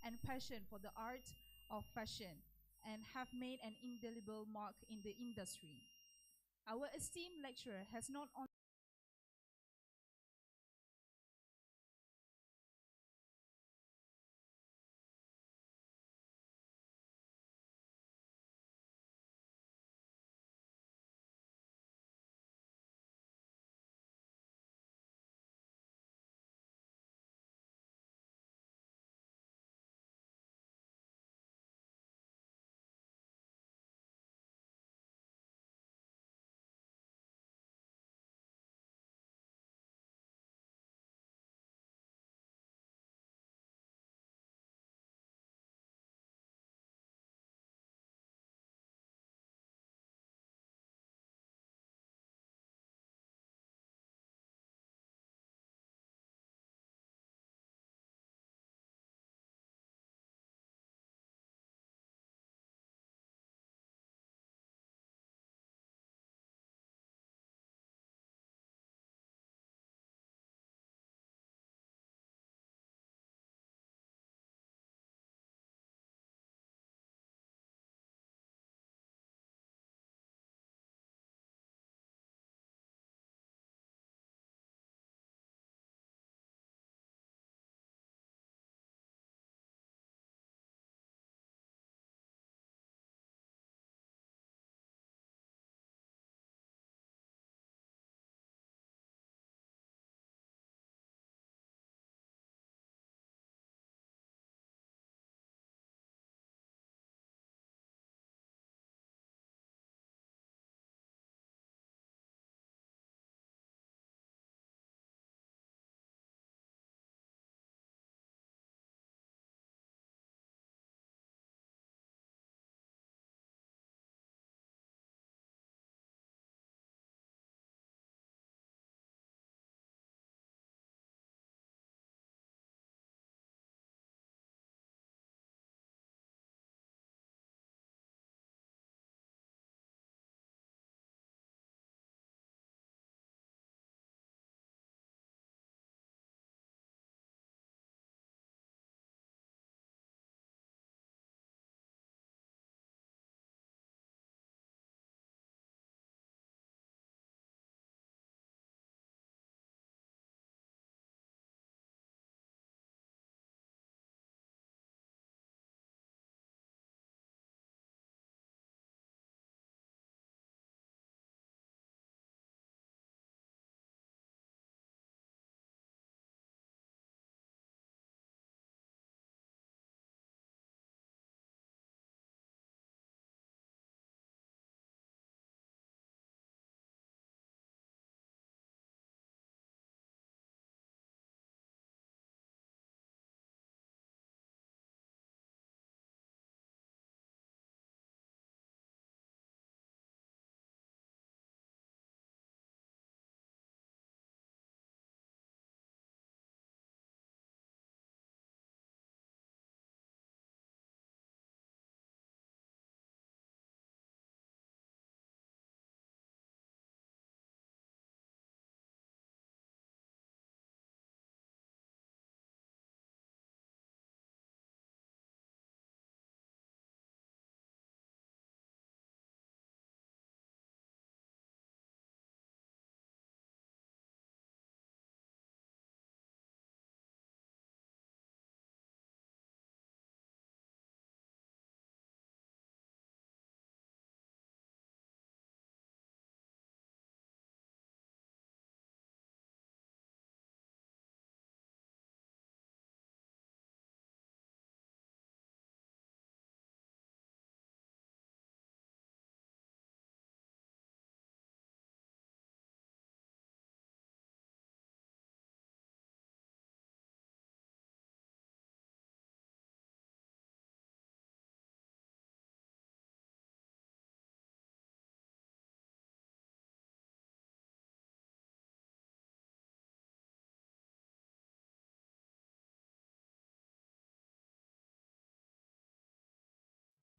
and passion for the art of fashion and have made an indelible mark in the industry. Our esteemed lecturer has not only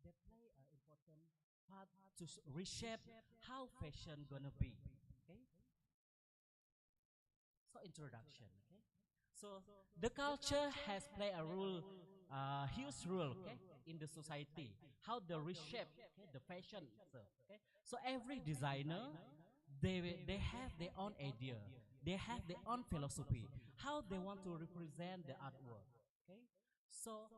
they play an important part to reshape how fashion gonna be. Okay, so introduction. Okay, so the culture has played a role huge role, okay, in the society. How they reshape, okay, the fashion itself. Okay, so every designer, they have their own idea, they have their own philosophy, how they want to represent the artwork. Okay, so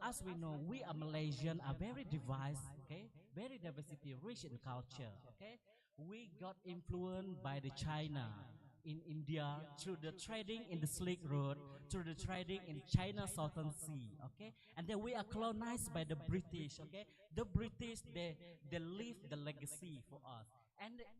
as we know, we are Malaysian are very diverse, okay, very diversity, rich in culture. Okay, we got influenced by the China in India through the trading in the Silk Road, through the trading in China Southern Sea. Okay, and then we are colonized by the British. Okay, the British, they leave the legacy for us.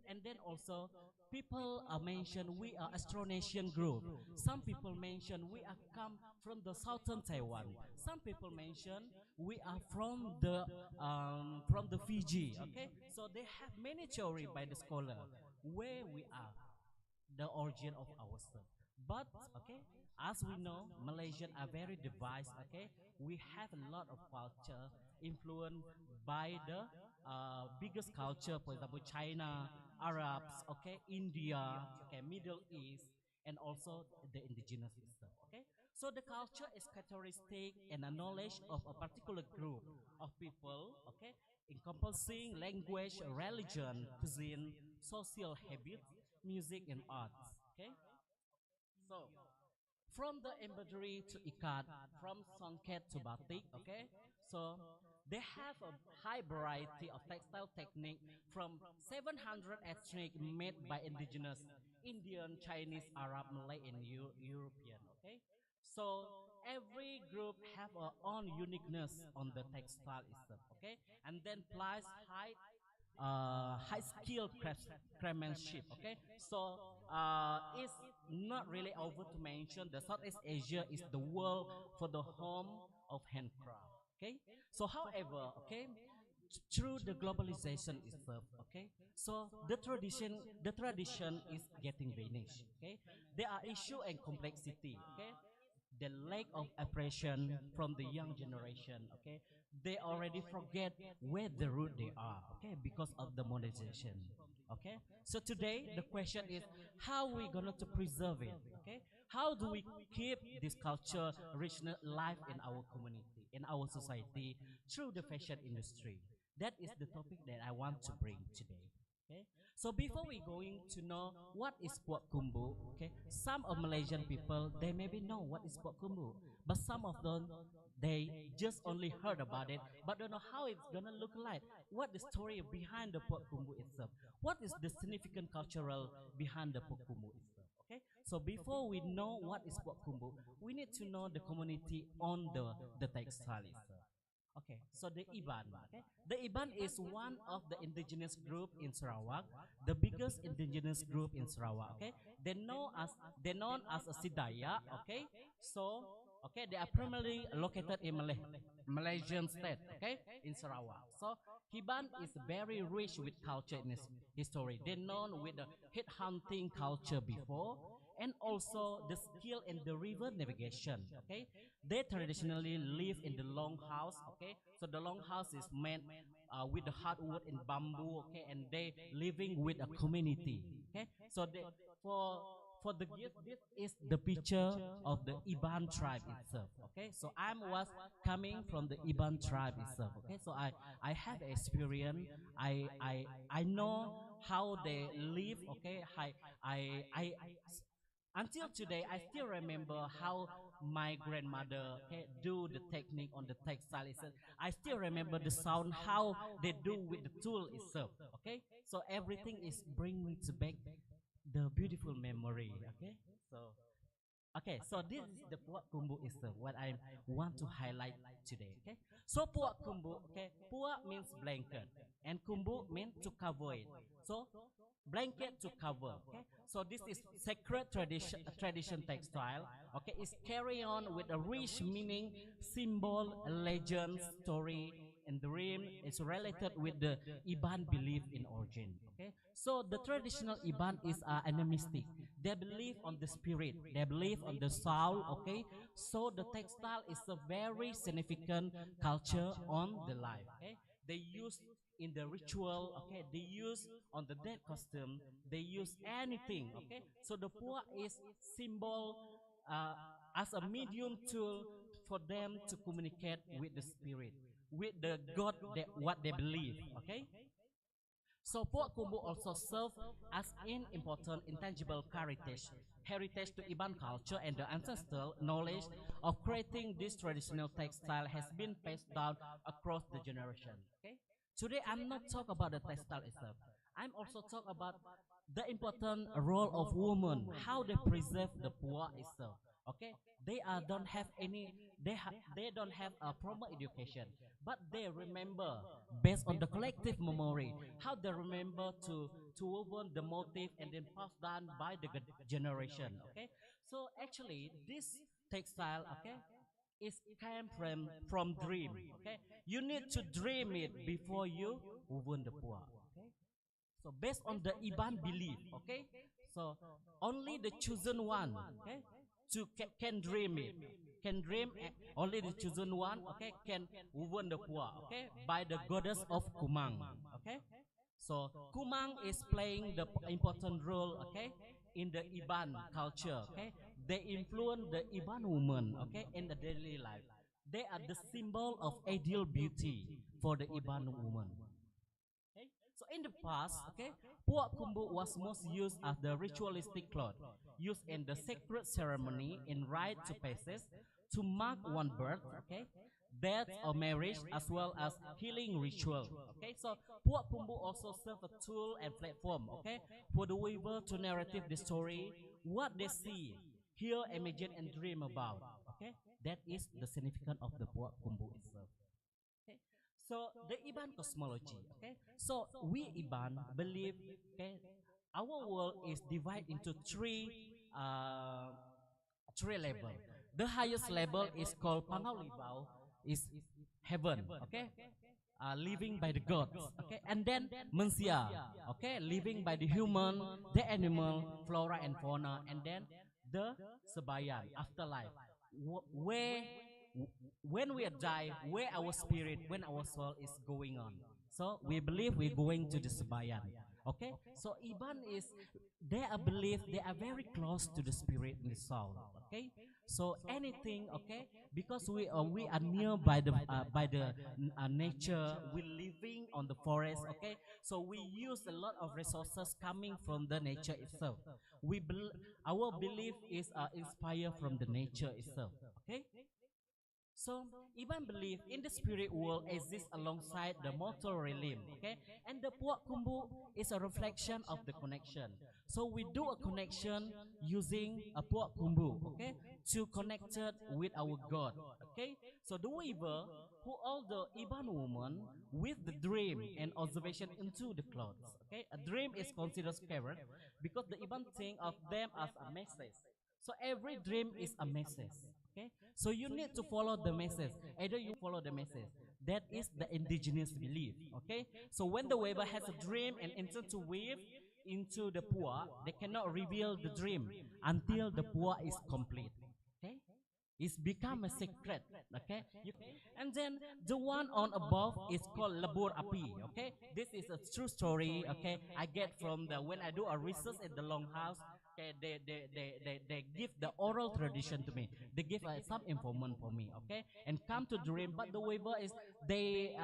And then also people are mentioned we are Austronesian group. Some people mention we are come from the southern Taiwan. Some people mention we are from the Fiji. Okay, so they have many theory by the scholar where we are, the origin of our stuff. But okay, as we know, Malaysian are very diverse. Okay, we have a lot of culture influenced by the biggest culture, for example, China, Arabs, okay, India, okay, Middle East, and also the indigenous stuff. Okay, so the culture is characteristic and a knowledge of a particular group of people. Okay, encompassing language, religion, cuisine, social habits, music and arts. Okay, so from the embroidery to ikat, from songket to batik. Okay, so they have a high variety of textile technique from 700 ethnic made by indigenous Indian, Chinese, Arab, Malay, and European. Okay, so every group have a own uniqueness on the textile itself. Okay, and then plus high skill craftsmanship. Okay, so it's not really over to mention the Southeast Asia is the world for the home of handcraft. Okay, so however, okay, through the globalization itself, okay, so the tradition is getting vanished. Okay, there are issue and complexity. Okay, the lack of oppression from the young generation. Okay, they already forget where the root they are. Okay, because of the monetization. Okay, so today the question is how we gonna to preserve it. Okay, how do we keep this culture richness live in our community, in our society, through the fashion industry? That is the topic that I want to bring today. Okay, so before we going to know what is Puak Kumbu, okay, some of Malaysian people they maybe know what is Puak Kumbu, but some of them they just only heard about it, but don't know how it's gonna look like. What the story behind the Puak Kumbu itself? What is the significant cultural behind the Puak Kumbu itself? Okay, so before we know what is Puak Kumbu, we need to know the community on the textile itself. Okay, so the Iban. Okay, the Iban is one of the indigenous group in Sarawak, the biggest indigenous group in Sarawak. Okay, they known as a Sidaya. Okay, so okay, they are primarily located in Malaysian state. Okay, in Sarawak. So Iban is very rich with culture in its history. They're known with the head hunting culture before, and also the skill in the river navigation. Okay, they traditionally live in the long house. Okay, so the long house is made with the hardwood and bamboo. Okay, and they living with a community. Okay, so they for the gift, this is the picture of the Iban tribe itself. Okay, so I was coming from the Iban tribe itself. Okay, so I have experience. I know how they live. Okay, I until today, I still remember how my grandmother, okay, do the technique on the textile itself. I still remember the sound how they do with the tool itself. Okay, so everything is bring me to back the beautiful memory. Okay, so okay, so this is the puak kumbu itself. What I want to highlight today. Okay, so puak kumbu. Okay, puak means blanket, and kumbu means to cover it. So blanket to cover. Okay, so this is sacred tradition textile. Okay, it's carry on with a rich meaning, symbol, legend, story, and dream. It's related with the Iban belief in origin. Okay, so the traditional Iban is animistic. They believe on the spirit. They believe on the soul. Okay, so the textile is a very significant culture on the life. Okay, they use in the ritual. Okay, they use on the dead costume. They use anything. Okay, so the pua is symbol uh, as a medium tool for them to communicate with the spirit, with the God that what they believe. Okay. So Puak Kumbu also serve as an important intangible heritage to Iban culture, and the ancestral knowledge of creating this traditional textile has been passed down across the generation. Okay. Today I'm not talk about the textile itself. I'm also talk about the important role of women, how they preserve the Puak itself. Okay, they don't have any, they don't have a proper education, but they remember based on the collective memory, how they remember to woven the motif and then passed down by the generation. Okay, so actually this textile, okay, is came from dream. Okay, you need to dream it before you woven the Puak. Okay, so based on the Iban belief, okay, so only the chosen one, okay, can dream it, can dream. Only the chosen one, okay, can woven the Puak, okay, by the goddess of Kumang, okay. So Kumang is playing the important role, okay, in the Iban culture, okay. They influence the Iban woman, okay, in the daily life. They are the symbol of ideal beauty for the Iban woman. Okay? So in the past, okay, Puak Kumbu was most used as the ritualistic cloth, used in the sacred ceremony in rite to passage to mark one birth, okay, death or marriage, as well as healing ritual. Okay, so Puak Kumbu also serve a tool and platform, okay, for the weaver to narrative the story, what they see, hear, imagine, and dream about. Okay, that is the significance of the Puak Kumbu itself. Okay. So the Iban cosmology, okay. So we Iban believe, okay, our world is divided into three level. The highest level is called Pangaulibao, is heaven, okay, living by the gods, okay, and then Mensia, okay, living by the human, the animal, flora and fauna, and then the Sebayan, afterlife, where when we die, where our spirit, when our soul is going on. So we believe we're going to the Sebayan. Okay, so Iban is, they are believe they are very close to the spirit and the soul. Okay, so anything, okay, because we are near by the nature, we living on the forest. Okay, so we use a lot of resources coming from the nature itself. Our belief is inspired from the nature itself. Okay, so Iban belief in the spirit world exists alongside the mortal realm, okay? And the Puak Kumbu is a reflection of the connection. So we do a connection using a Puak Kumbu, okay? To connect it with our God, okay? So the weaver who all the Iban woman with the dream and observation into the clothes, okay? A dream is considered sacred because the Iban think of them as a message. So every dream is a message. Okay, so you need to follow the message. Either you follow the message. That is the indigenous belief. Okay, so when the weaver has a dream and intends to weave into the Puak, they cannot reveal the dream until the Puak is complete. Okay, it's become a secret. Okay, and then the one on above is called Labur Api. Okay, this is a true story. Okay, I get from the when I do a research at the Longhouse. Okay, they give the oral tradition to me. They give some information for me. Okay, and come to dream, but the weaver is they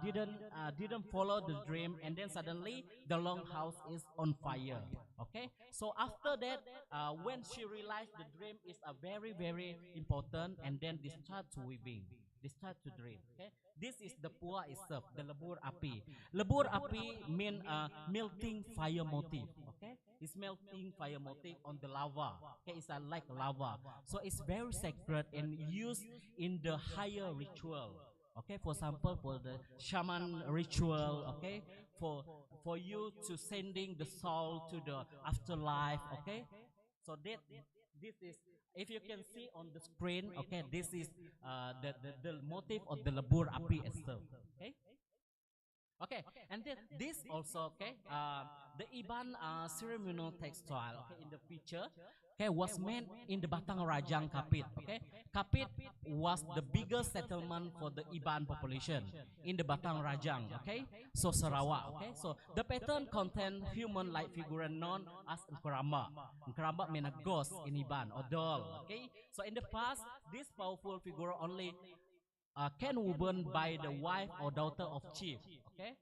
didn't follow the dream, and then suddenly the Longhouse is on fire. Okay, so after that, when she realized the dream is a very important, and then they start to weaving, they start to dream. Okay, this is the Puak itself, the Labur Api. Labur Api mean melting fire motif. Okay, it's melting fire motif on the lava. Okay, it's like lava, so it's very sacred and used in the higher ritual. Okay, for example, for the shaman ritual. Okay, for you to sending the soul to the afterlife. Okay, so that this is, if you can see on the screen. Okay, this is the motif of the Labur Api itself. Okay. Okay, and then this also, okay, the Iban ceremonial textile, okay, in the picture, okay, was made in the Batang Rajang Kapit. Okay, Kapit was the biggest settlement for the Iban population in the Batang Rajang. Okay, so Sarawak. Okay, so the pattern contained human-like figure known as Nkramba. Nkramba means a ghost in Iban or doll. Okay, so in the past, this powerful figure only can woven by the wife or daughter of chief. Okay,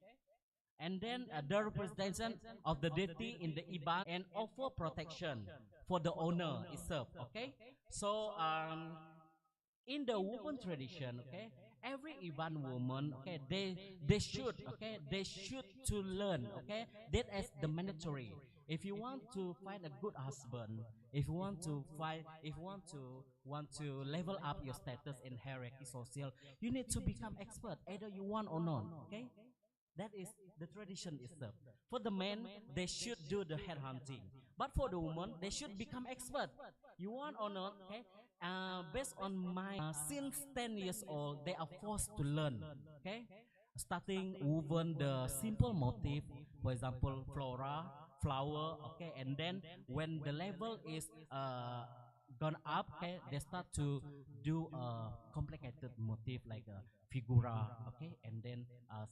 and then the representation of the deity in the Iban and offer protection for the owner itself. Okay, so in the woman tradition, okay, every Iban woman, okay, they should to learn, okay, that is the mandatory. If you want to find a good husband, if you want to find, if you want to level up your status in hierarchy social, you need to become expert, either you want or not. Okay, that is the tradition itself. For the men, they should do the head hunting. But for the woman, they should become expert. You want or not, okay? Based on my, since 10 years old, they are forced to learn, okay? Starting woven the simple motif, for example, flora, flower, okay? And then when the level is gone up, okay, they start to do a complicated motif like a figura, okay, and then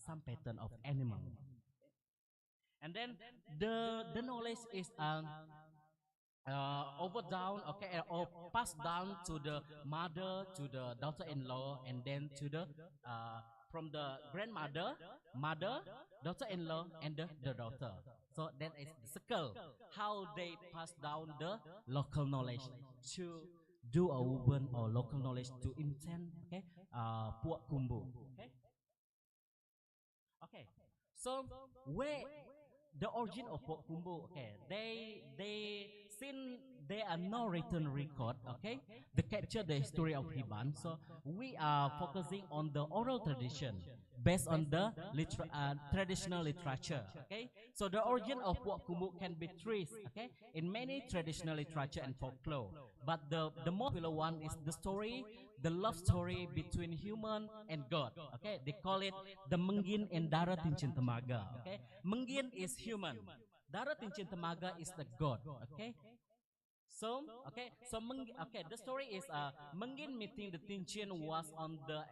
some pattern of animal, and then the knowledge is over down, okay, or passed down to the mother, to the daughter-in-law, and then to the from the grandmother, mother, daughter-in-law, and the daughter. So that is the circle how they pass down the local knowledge to do a woven or local knowledge to intend, okay, puak kumbu. Okay, okay. So where the origin of Pok Kumbu, okay, they since there are no written record, okay, they capture the history of Hiban. So we are focusing on the oral tradition based on the traditional literature, okay. So the origin of Pok Kumbu can be traced, okay, in many traditional literature and folklore. But the most popular one is the story, the love story between human and God. Okay, they call it the Menggin and Dara Tincin Temaga. Okay, Menggin is human. Dara Tincin Temaga is the God. Okay. So, okay, so okay, the story is Menggin meeting the Tinchin was on the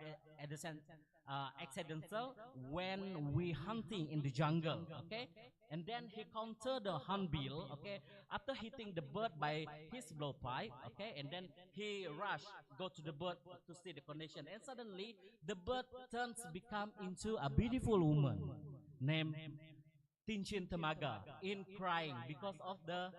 accidental when we hunting in the jungle, okay, and then he countered the hornbill, okay, after hitting the bird by his blowpipe, okay, and then he rushed go to the bird to see the condition, and suddenly the bird turns become into a beautiful woman named Tinchin Temaga in crying because of the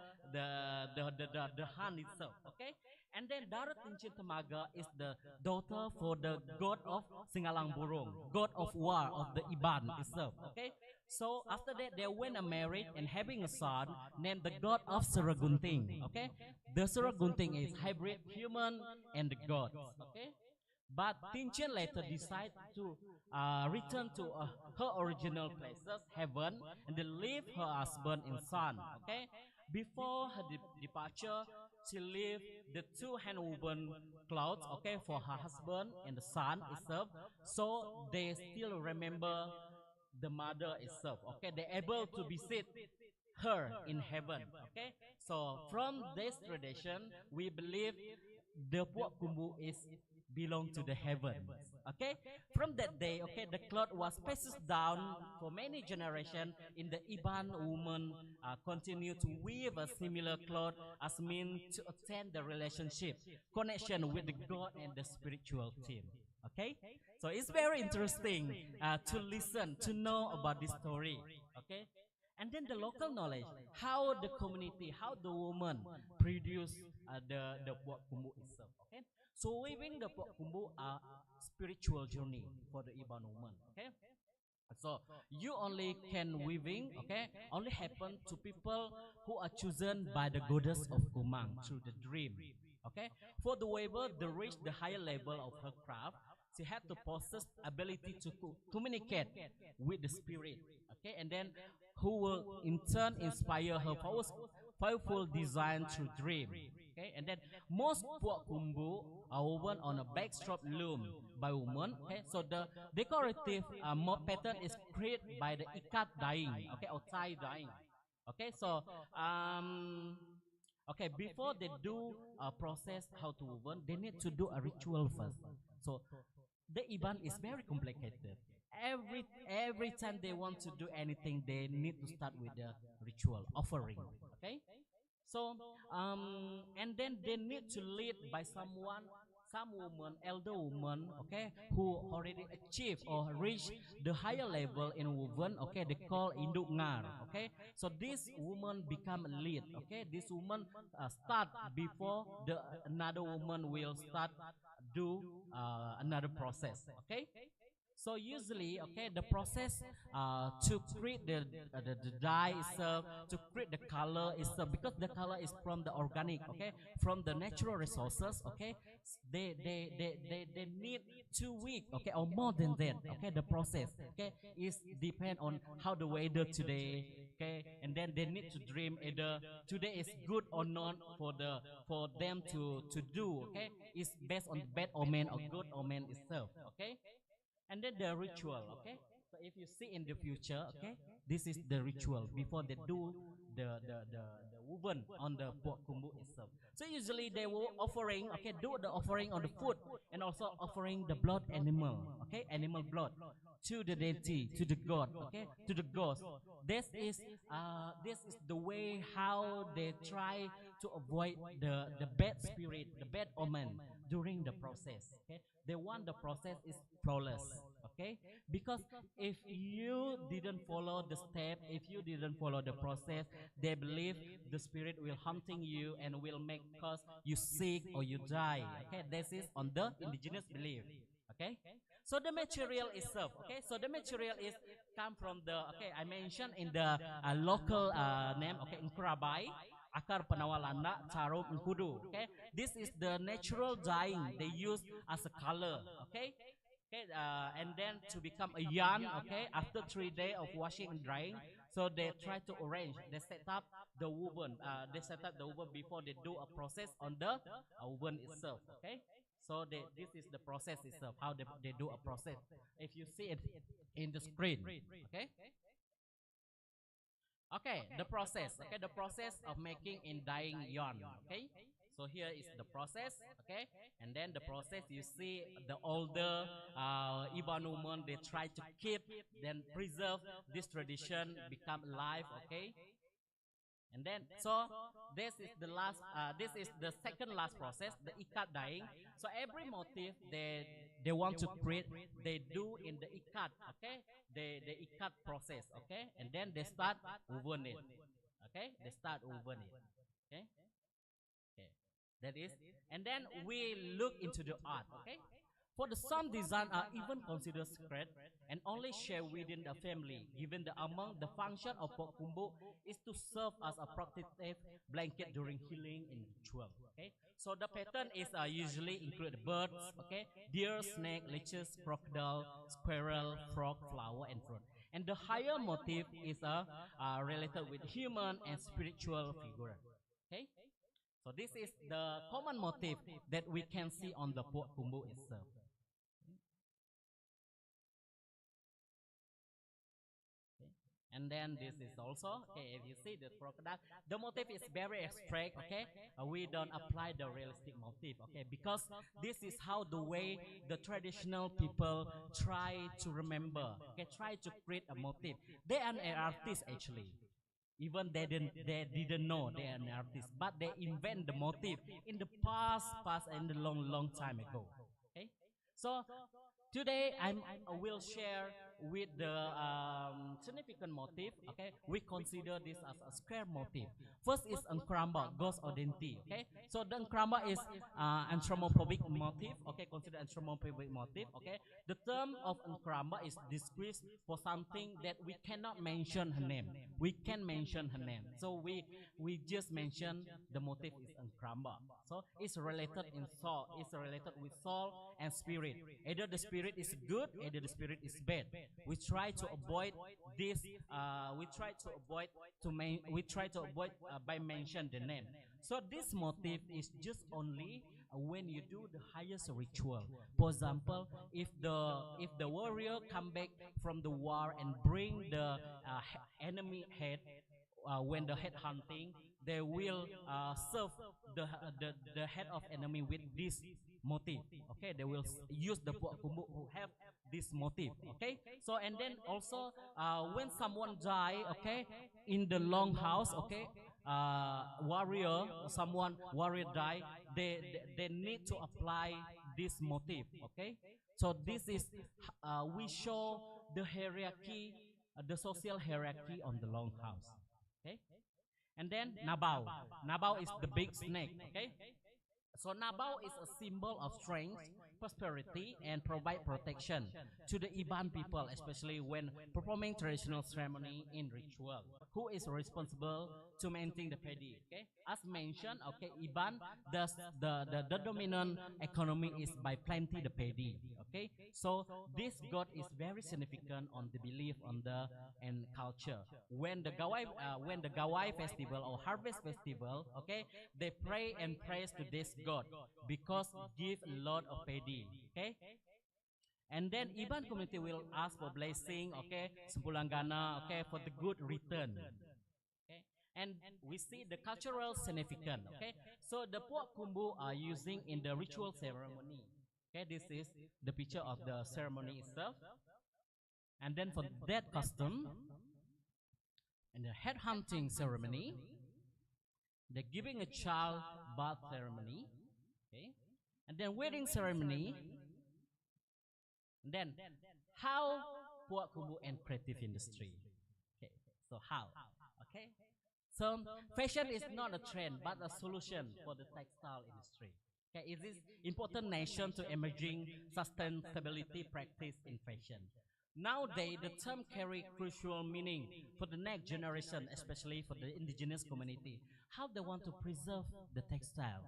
hand itself. Okay, and then Dara Tinchin Temaga is the daughter for the god of Singalang Burung, god of war of the Iban itself. Okay, so after that they went a married and having a son named the god of Suragunting. Okay, the Suragunting is hybrid human and the gods. Okay, but Tinchin later decided to return to her original places, heaven, and then leave her husband in sun. Okay, before her departure, she left the two hand-woven clothes, okay, for her husband and the son itself. So they still remember the mother itself. Okay, they're able to visit her in heaven. Okay, so from this tradition, we believe the Puak Kumbu is belong to the heavens. Okay, from that day, okay, the cloth was passed down for many generations. In the Iban, women continue to weave a similar cloth as mean to attend the relationship connection with the God and the spiritual team. Okay, so it's very interesting to listen, to know about this story. Okay, and then the local knowledge, how the community, how the woman produce the Puak Kumbu itself. Okay, so weaving the Puak Kumbu are spiritual journey for the Iban woman. Okay, so you only can weaving, okay, only happen to people who are chosen by the goddess of Kumang through the dream. Okay, for the weaver to reach the higher level of her craft, she had to possess ability to communicate with the spirit. Okay, and then who will in turn inspire her powerful design through dream. Okay, and then most Puak Kumbu are woven on a backstroke loom by women. Okay, so the decorative mob pattern is created by the ikat dyeing, okay, or tie dyeing. Okay, so Okay, before they do a process how to woven, they need to do a ritual first. So the Iban is very complicated. Every time they want to do anything, they need to start with the ritual offering. Okay, so and then they need to lead by someone, some woman, elder woman, okay, who already achieved or reached the higher level in woven. Okay, they call induk ngar. Okay, so this woman become a lead. Okay, this woman start before the another woman will start do another process. Okay, so usually, okay, the process to create the dye itself, to create the color itself, because the color is from the organic, okay, from the natural resources, okay, they need 2 weeks, okay, or more than that, okay, the process, okay, is depend on how the weather today, okay, and then they need to dream either today is good or not for them to do, okay, it's based on the bad omen or good omen itself, okay. And then the ritual, okay, so if you see in the future, okay, this is the ritual before they do the woven on the pork kumbu itself. So usually they will offering, okay, do the offering on the food, and also offering the blood animal, okay, animal blood to the deity, to the god, okay, to the ghost. This is the way how they try to avoid the bad spirit, the bad omen during the process, okay. They want the process is flawless, okay, because if you didn't follow the step, if you didn't follow the process, they believe the spirit will hunting you and will make cause you sick or you die, okay. This is on the indigenous belief, okay. So the material itself, okay, so the material is come from the, okay, I mentioned in the local name, okay, in Kurabai, akar penawalanda, tarum, and kudu, okay. This is the natural dyeing they use as a color, okay. Okay, and then to become a yarn, okay, after 3 days of washing and drying, so they try to arrange, they set up the woven, before they do a process on the woven itself, okay. So this is the process itself, how they do a process. If you see it in the screen, okay. Okay, the process. Okay, the process of making and dyeing yarn. Okay, so here is the process. Okay, and then the process you see the older Iban woman, they try to keep, then preserve this tradition, become alive. Okay, and then so this is the last. This is the second last process, the ikat dyeing. So every motif they want to create, they do in the ikat. Okay, the ikat process. Okay, and then they start woven it. Okay, they start woven it. Okay, okay, that is, and then we look into the art. Okay, for the some design are even considered secret and only shared within the family, given the among the function of Pokumbu is to serve as a protective blanket during healing and ritual. Okay, so the pattern is usually include birds, okay, deer, snake, leeches, crocodile, squirrel, frog, flower, and fruit. And the higher motif is related with human and spiritual figure. Okay, so this is the common motif that we can see on the Pok Kumbu itself. Okay. And then this is also, okay, if you see the crocodile, the motif is very abstract, okay. We don't apply the realistic motif, okay, because this is how the way the traditional people try to remember, okay, try to create a motif. They are an artist actually. Even they didn't know they are an artist, but they invent the motif in the past and a long time ago. Okay, so today I will share with the significant motif. Okay, we consider this as a square motif. First is Nkramba, ghost identity. Okay, so the Nkramba is anthropomorphic motif. Okay, consider anthropomorphic motif. Okay, the term of Nkramba is disguised for something that we cannot mention her name. We can mention her name, so we just mention the motif is Nkramba. So it's related in soul. It's related with soul and spirit. Either the spirit is good, either the spirit is bad. We try to avoid this. We try to avoid we try to avoid by mention the name. So this motif is just only when you do the highest ritual. For example, if the warrior come back from the war and bring the enemy head when the head hunting, they will serve the head of enemy with this motive. Okay, they will use the Puak Kumbu who have this motive. Okay, so and then also when someone die, okay, in the long house, okay, warrior, someone warrior die, they need to apply this motive. Okay, so this is we show the hierarchy, the social hierarchy on the long house. Okay, and then Nabao. Nabao is the big snake. Okay, so Nabao is a symbol of strength, prosperity, and provide protection to the Iban people, especially when performing traditional ceremony in ritual. Who is responsible to maintain the paddy? Okay, as mentioned, okay, Iban does the dominant economy is by planting the paddy. Okay, so this god is very significant on the belief on the and culture. When the Gawai festival or harvest festival, okay, they pray and praise to this god because give a lot of paddy. Okay, and then Iban community will ask for blessing, okay, sempulanggana, okay, for the good return. Okay, and we see the cultural significance. Okay, so the Puak Kumbu are using in the ritual ceremony. Okay, this is the picture of the ceremony itself. And then for that custom, in the head hunting ceremony, the giving a child birth ceremony, okay, and then wedding ceremony, and then how Puak Kumbu and creative industry. Okay, so how? Okay, so fashion is not a trend but a solution for the textile industry. Okay, it is important nation to emerging sustainability practice in fashion. Nowadays, the term carry crucial meaning for the next generation, especially for the indigenous community. How they want to preserve the textile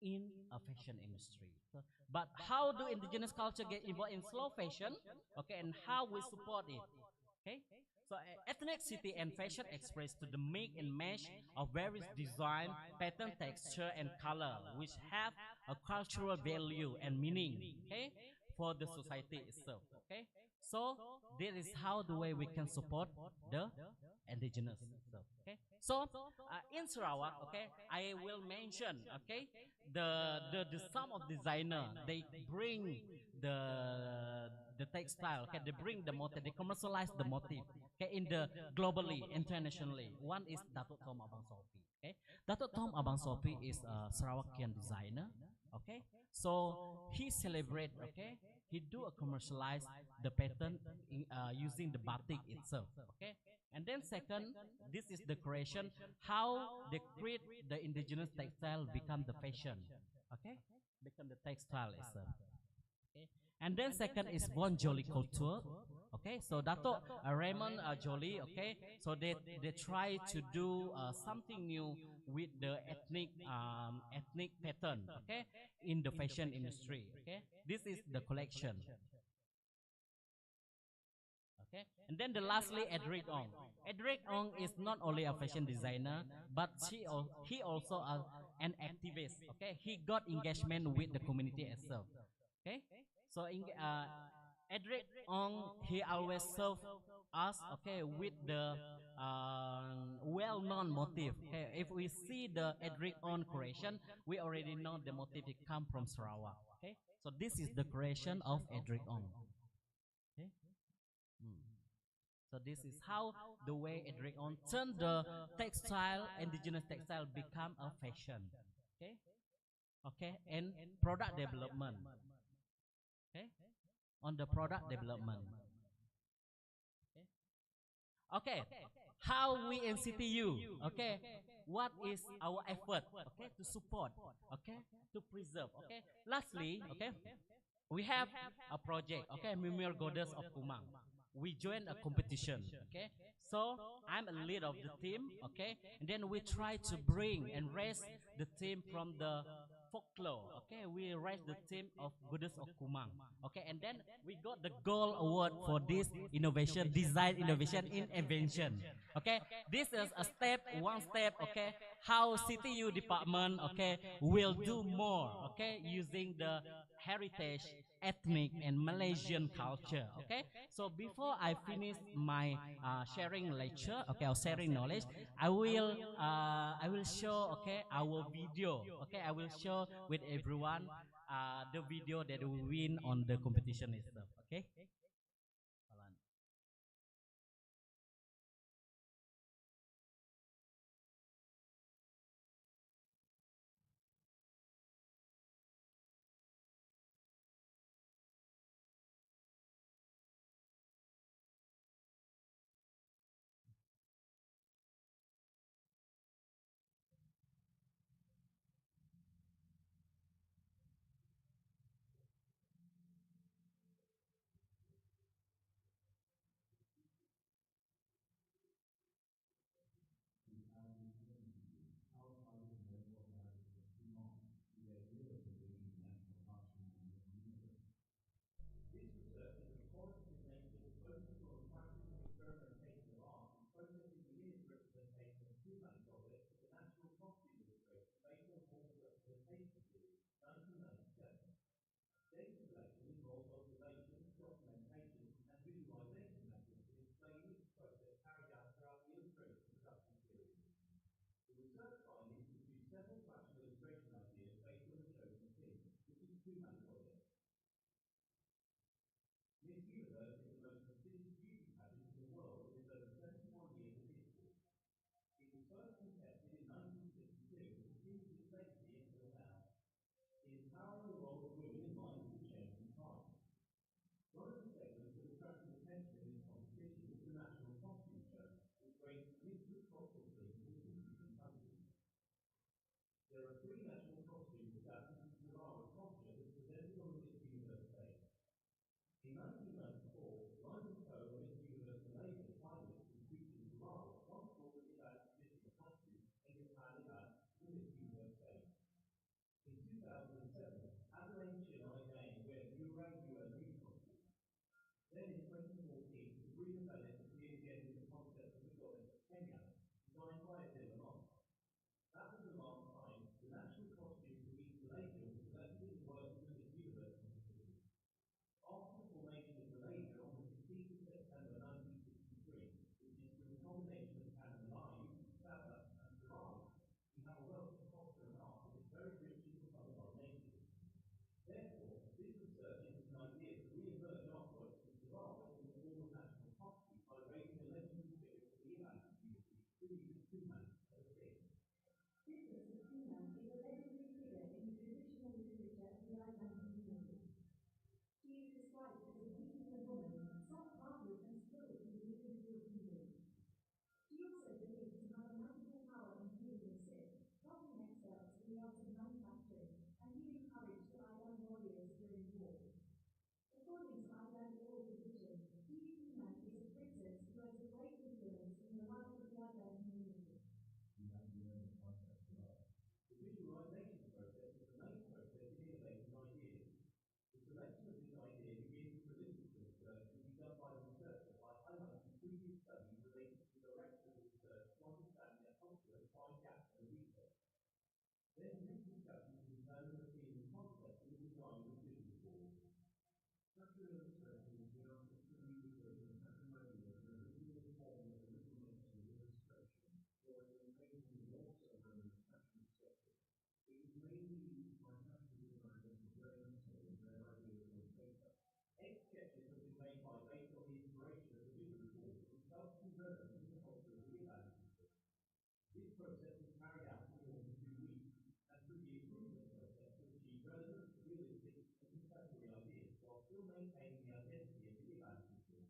in a fashion industry. So, but how do indigenous culture get involved in slow fashion? Okay, and how we support it? Okay, so ethnicity and fashion express to the make and match of various design, pattern, texture, and color, which have a cultural value and meaning. Okay, for the society itself. Okay, so this is how the way we can support the indigenous itself. Okay, so in Sarawak, okay, I will mention, okay, the some of designer they bring the textile, okay, they bring the motif, they commercialize the motif, okay, in the globally, internationally. One is Datuk Tom Abang Sopi. Okay, Datuk Tom Abang Sopi is a Sarawakian designer. Okay, so he celebrate, okay, he do a commercialize the pattern in, using the batik itself. Okay, and then second, this is the creation how they create the indigenous textile become the fashion. Okay, become the textile itself. Okay, and then second is Von Jolie culture. Okay, so Dato Raymond Jolie. Okay, so they try to do something new with the ethnic pattern. Okay, in the fashion industry. Okay, this is the collection. Okay, and then the lastly, Edric Ong. Edric Ong is not only a fashion designer, but he also an activist. Okay, he got engagement with the community itself. Okay, so Edric Ong, he always serve us, okay, with the well-known motif. Okay, if we see the Edric Ong creation, we already know the motif it come from Sarawak. Okay, so this is the creation of Edric Ong. Okay. So this is how the way Edric On turned the textile, indigenous textile, become a fashion. Okay, okay, and product development. Okay, on the product development. Okay, how we in CTU. Okay, what is our effort? Okay, to support. Okay, to preserve. Okay, lastly, okay, we have a project. Okay, Mimir Goddess of Kumang. We join a competition. Okay, so I'm a lead of the team. Okay, and then we try to bring and raise the team from the folklore. Okay, we raise the team of Goddess of Kumang. Okay, and then we got the gold award for this innovation, design innovation in invention. Okay, this is a step, one step. Okay, how CTU department, okay, will do more, okay, using the heritage, ethnic, and Malaysian culture, okay. So before I finish my sharing lecture, okay, or sharing knowledge, I will show, okay, our video, okay. I will show with everyone the video that we win on the competition itself, okay. Hold on. This research is of qualitative nature that focuses on the practice and experimentation of art in processing the image representation of two-man projects with the National Costume Illustration based on Hall's representation theory, 1997. Data collection involves observation, documentation, and visualization methods that explain each process carried out throughout the illustration production period. The research findings produce several fashion illustration ideas based on the chosen theme, which is two-man projects. Miss Universe is the most prestigious beauty pageant in the world with over 71 years of history. It was first contested in 1962 and continues its legacy until now. Empowering the role of women in line with the changing times. One of the segments that attracted attention in this competition was the National Costume Show, which ranges mixed cultural themes in 50 different countries. There are three national costumes adapted from Zarawa culture that are presented on the Miss Universe stage. In 1994, Liza Coe, a Miss Universe Malaysia finalist who featured in Zarawa, once brought the Iban traditional costume and Japan Iban to the Miss Universe stage. In 2007, Adelaide Chinai Dane wears Urang Ua nude costume. Then in 2014, Sabrina Bennett appeared again with the concept of the goddess of Kenya, designed by Adila Moss. That was the last time the national costume from East Malaysia was selected as the work of the Miss Universe competition. After the formation of Malaysia on the 16th of September 1963, which is through a combination of Tanah Melayu, Sabah, and Sarawak, we have a wealth of culture and art that is very rich in the heart of our nation. Therefore, this research is an idea to re-emerge artworks from Sarawak in the form of national costume by raising the legendary spirit of the Iban community through use of two-man as a theme. Business of Kuman is a legendary figure in the traditional literature of the Iban community. She is described as a beautiful woman, soft-hearted and skilled in the imagery of weaving. She also believed to have a magical power in healing the sick, helping experts in the art of manufacturing, and giving courage to Iban warriors during war. According to Iban oral tradition, Bibi Kuman is a princess who has a great influence in the life of the Iban community. The visualization process is the main process in innovating ideas. The selection of this idea begins with the literature research to be done by the researcher by highlighting previous studies related to the direction of the research to understand their culture and find gaps in the research. Then group discussion to determine the theme and concept for the design of the visual board. Fashion illustration is the artist communicating fashion ideas in a visual form of a written narrative illustration, drawing and painting is also known as fashion sketching. It is mainly used by fashion designers to brainstorm their ideas on paper. 8 sketches have been made based on the inspiration of the visual board, which helps convert it to the culture of the Iban people. This process is carried out for more than 2 weeks, and through the improvement process to achieve relevant, realistic, and contemporary ideas while still maintaining the identity of the Iban people.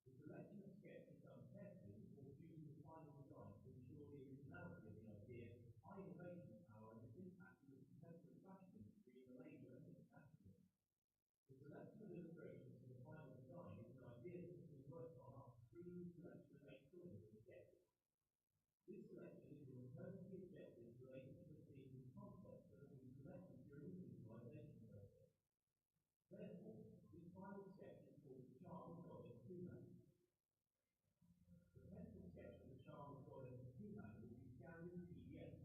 The selection of sketch is done carefully before producing the final design to ensure the originality of the idea, high innovation power, and its impact on the contemporary fashion industry in Malaysia and internationally. The selection of illustrations for the final design is an idea that has been worked on after screening the selection of 8 preliminary sketches. This selection is in return to the objectives related to the themes and concepts that have been selected during the visualization process. Therefore, this final sketch is called the Charm of Goddess Kuman. The pencil sketch for the Charm of Goddess Kuman will be scanned in PDF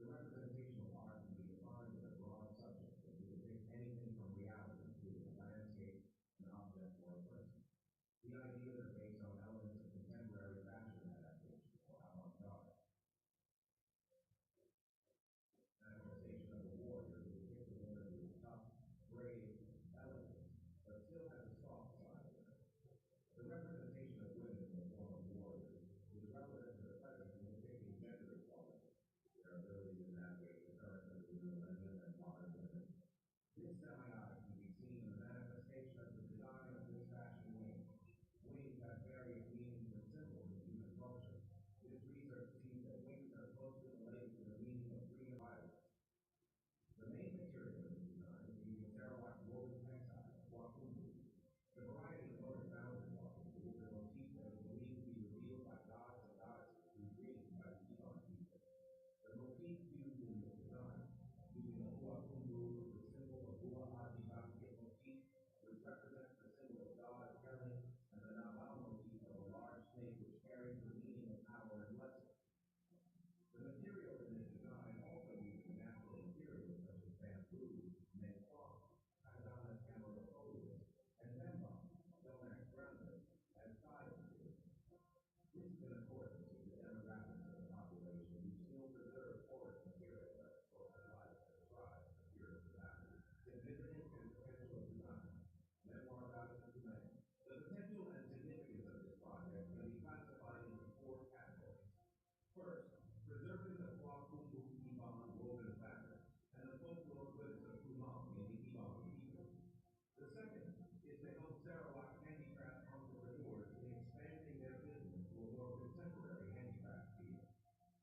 The representation of art can be defined as a broad subject that can depict anything from reality, including a landscape, an object, or a person. The ideas are based on elements of contemporary fashion adaptation or avant-garde. Manifestation of the warrior who depicts a woman who is tough, brave, elegant, but still has a soft side to her. The representation of women in the form of warriors is relevant to the present in depicting gender equality, their ability to navigate the currents of the new millennium and modern women. This semiotic can be seen in the manifestation of the design of this fashion wing. Wings have various meanings and symbols in human culture. This research sees that wings are closely related to the meaning of freedom violence. The main material in this design is using Sarawak woven textile, wakumbu. The variety of motif found in wakumbu is a motif that is believed to be revealed by gods and goddesses through dreams by the Iban people. The motif used in this design, using the huakumbu, is the symbol of Hua Adi Bangkit motif, which represents the symbol of God of healing, and the Nabal motif of a large snake which carries the meaning of power and blessing. The material in this design also uses natural materials such as bamboo, mengkuang, pandanus camerifolius, and bembam, Donax grandis, as style materials. This is in accordance with the demographics of the population who still preserve forest material as a source of life and strive for purity of value. Significance and potential of design. Memoir Goddess of Humanity. The potential and significance of this project can be classified into four categories. First, preserving the Kwakumbu Iban woven fabric and the folklore goods of Kumang in the Iban people. The second is to help Sarawak handicraft entrepreneurs in expanding their business to a more contemporary handicraft field.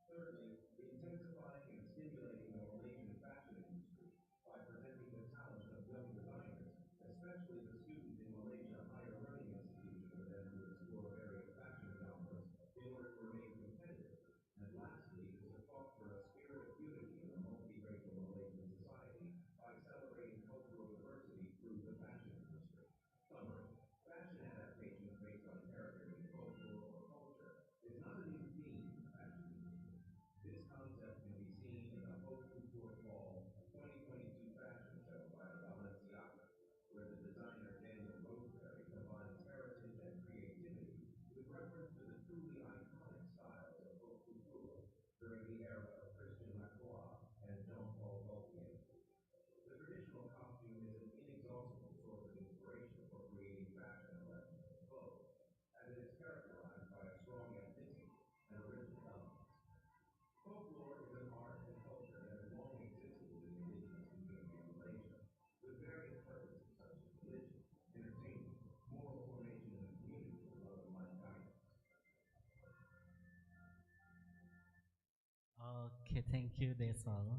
Thirdly, intensifying and stimulating the Malaysian fashion industry by presenting the talent of young designers, especially the students in Malaysia higher learning institution for them to explore various fashion genres in order to remain competitive. And lastly is to foster a spirit of unity in the multiracial Malaysian society by celebrating cultural diversity through the fashion industry. Summary. Fashion adaptations based on characters in folklore or culture is not a new theme in the fashion industry. This concept can be seen in the Haute Couture Fall 2022 fashion show by Balenciaga, where the designer Daniel Roseberry combines heritage and creativity with reference to the truly iconic styles of Haute Couture during the era of Christian Lacroix and Jean-Paul Gaultier. The traditional costume is an inexhaustible source of inspiration for creating fashion collections of clothes, as it is characterized by a strong ethnicity and original elements. Folklore is an art and culture that has long existed in the indigenous community of Malaysia, with various purposes such as religion, entertainment, moral formation in the community, and love and life guidance. Okay, thank you, that's all. Okay,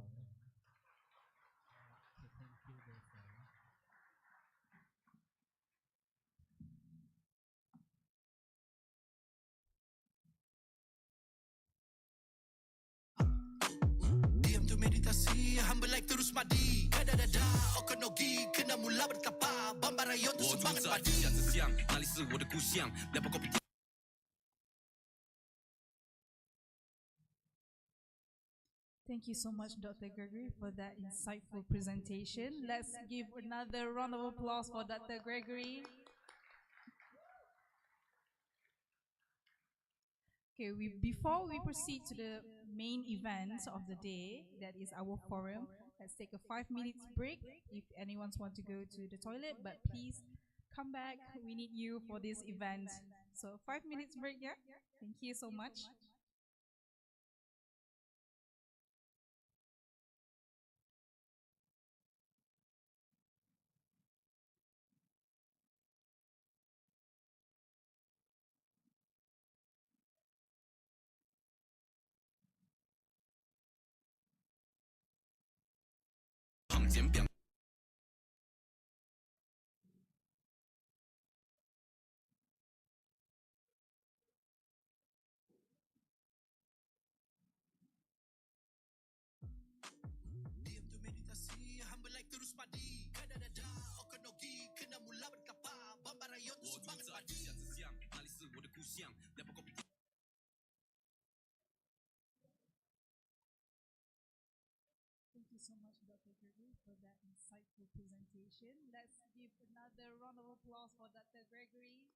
thank you, that's all. Diam tu meditasi, hamba like terus madi. Kadada-dada, okonogi, kena mula bertapa. Bambarayon tu semangat padi. 下次想，哪里是我的故乡？两把狗比。Thank you so much, Dr. Gregory, for that insightful presentation. Let's give another round of applause for Dr. Gregory. Okay, before we proceed to the main event of the day, that is our forum, let's take a 5 minute break if anyone wants to go to the toilet, but please come back. We need you for this event. So 5 minutes break, yeah? Thank you so much. Diam tu meditasi, hamba like terus madi. Kadada-dada, okonogi, kena mula bertapa. Bambarayon tu 我独 semangat 在 padi. 下次想，哪里是我的故乡？两把狗比。you so much, Dr. Gregory, for that insightful presentation. Let's give another round of applause for Dr. Gregory.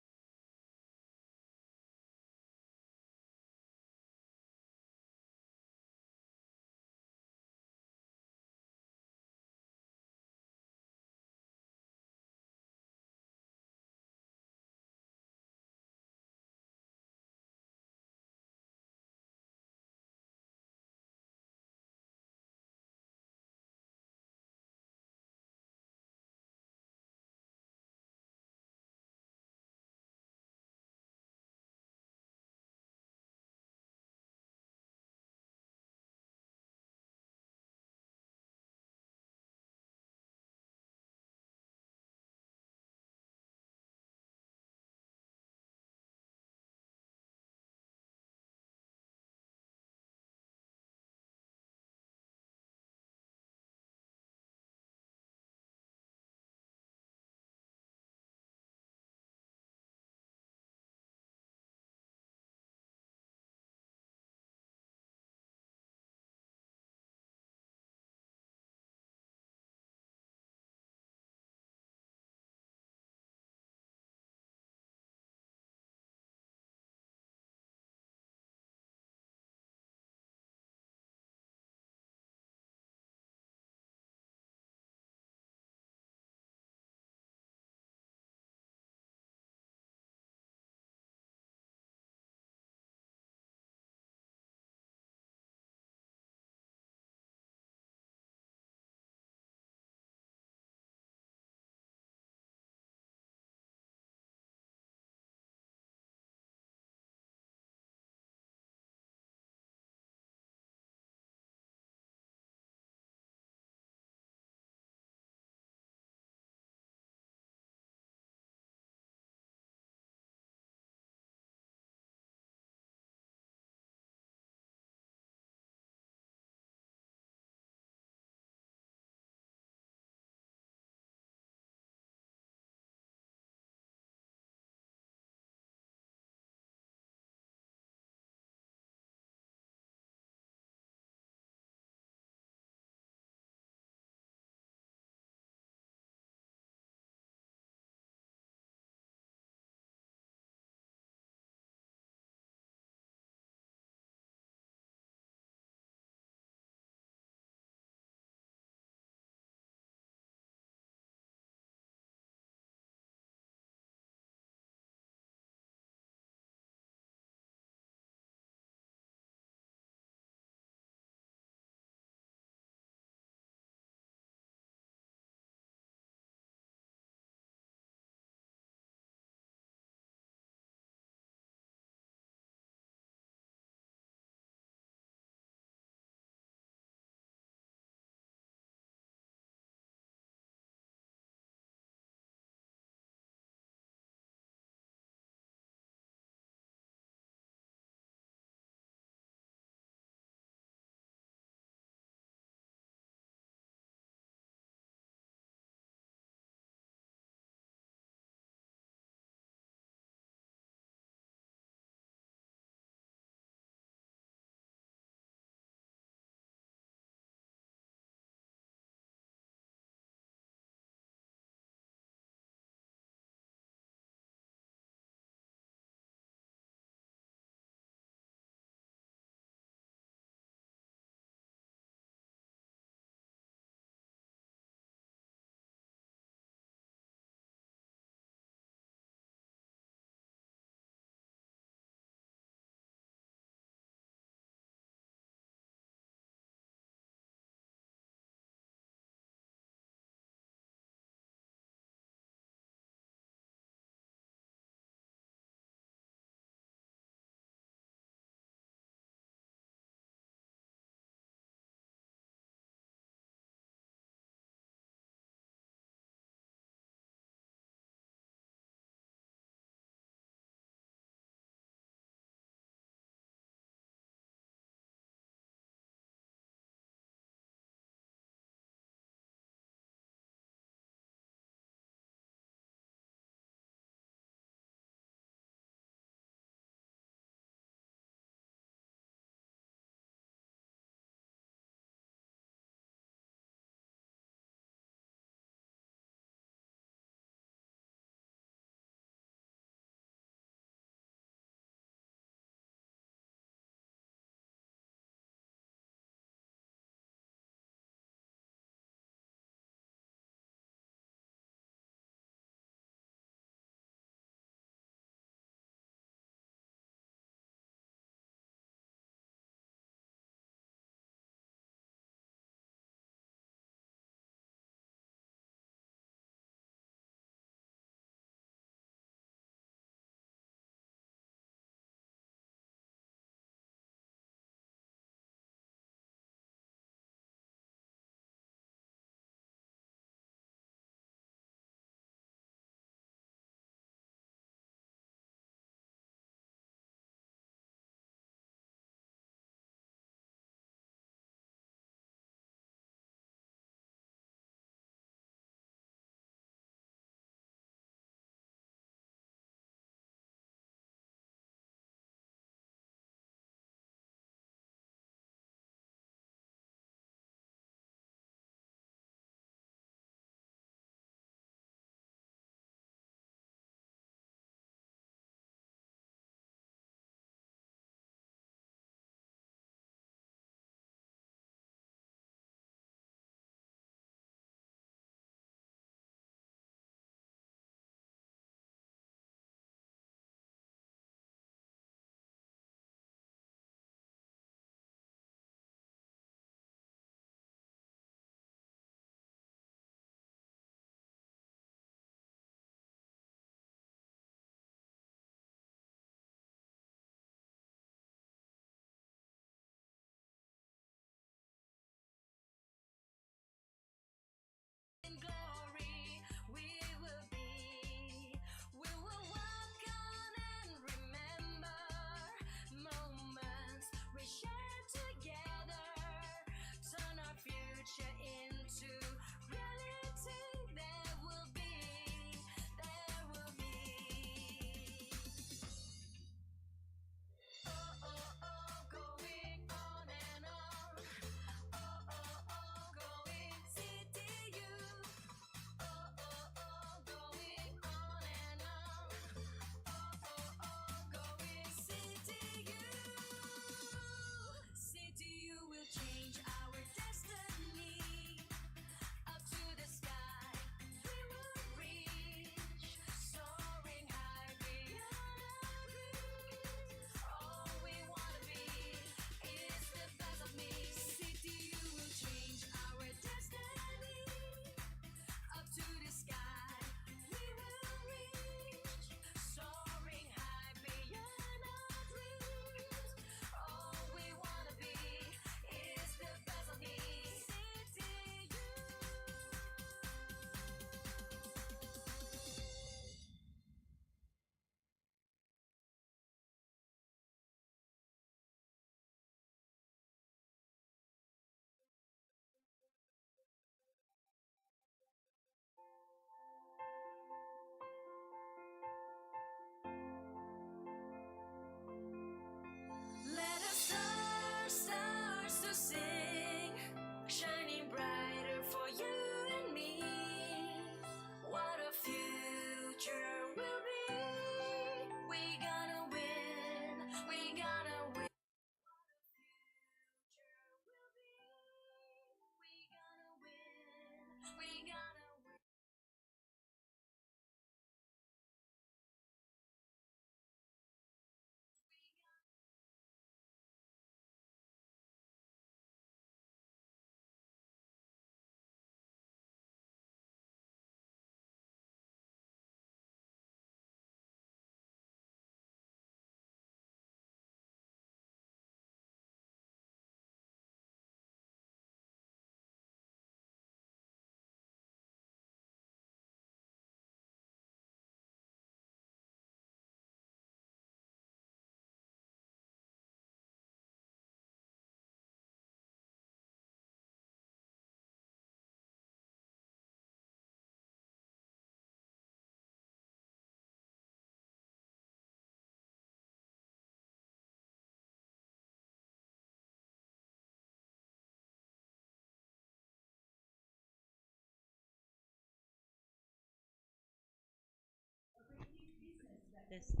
Test.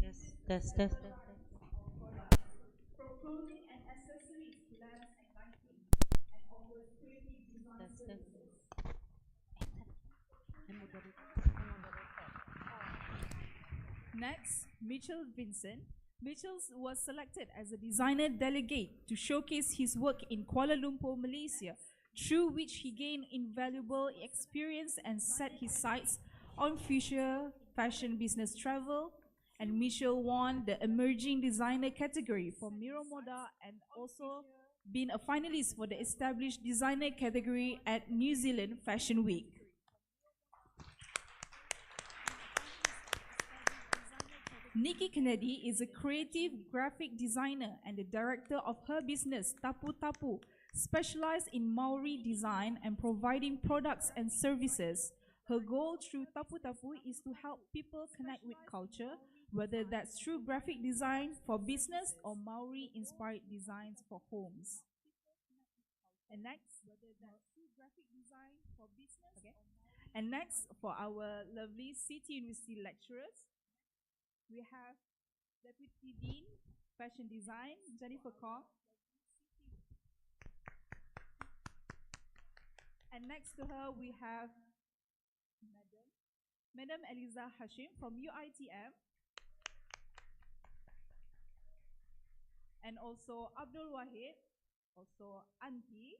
From clothing and accessories to lamps and lighting, and offers creative design services. Next, Mitchell Vincent. Mitchell was selected as a designer delegate to showcase his work in Kuala Lumpur, Malaysia, through which he gained invaluable experience and set his sights on future fashion business travel. And Mitchell won the Emerging Designer category for Miro Moda and also been a finalist for the Established Designer category at New Zealand Fashion Week. Nikki Kennedy is a creative graphic designer and the director of her business, Tapu Tapu, specialized in Maori design and providing products and services. Her goal through Tapu Tapu is to help people connect with culture, whether that's through graphic design for business or Maori-inspired designs for homes. And next, and next, for our lovely City University lecturers, we have Deputy Dean, Fashion Design, Jennifer Kong. And next to her, we have Madam Eliza Hashim from UITM. And also Abdul Wahid, also Auntie.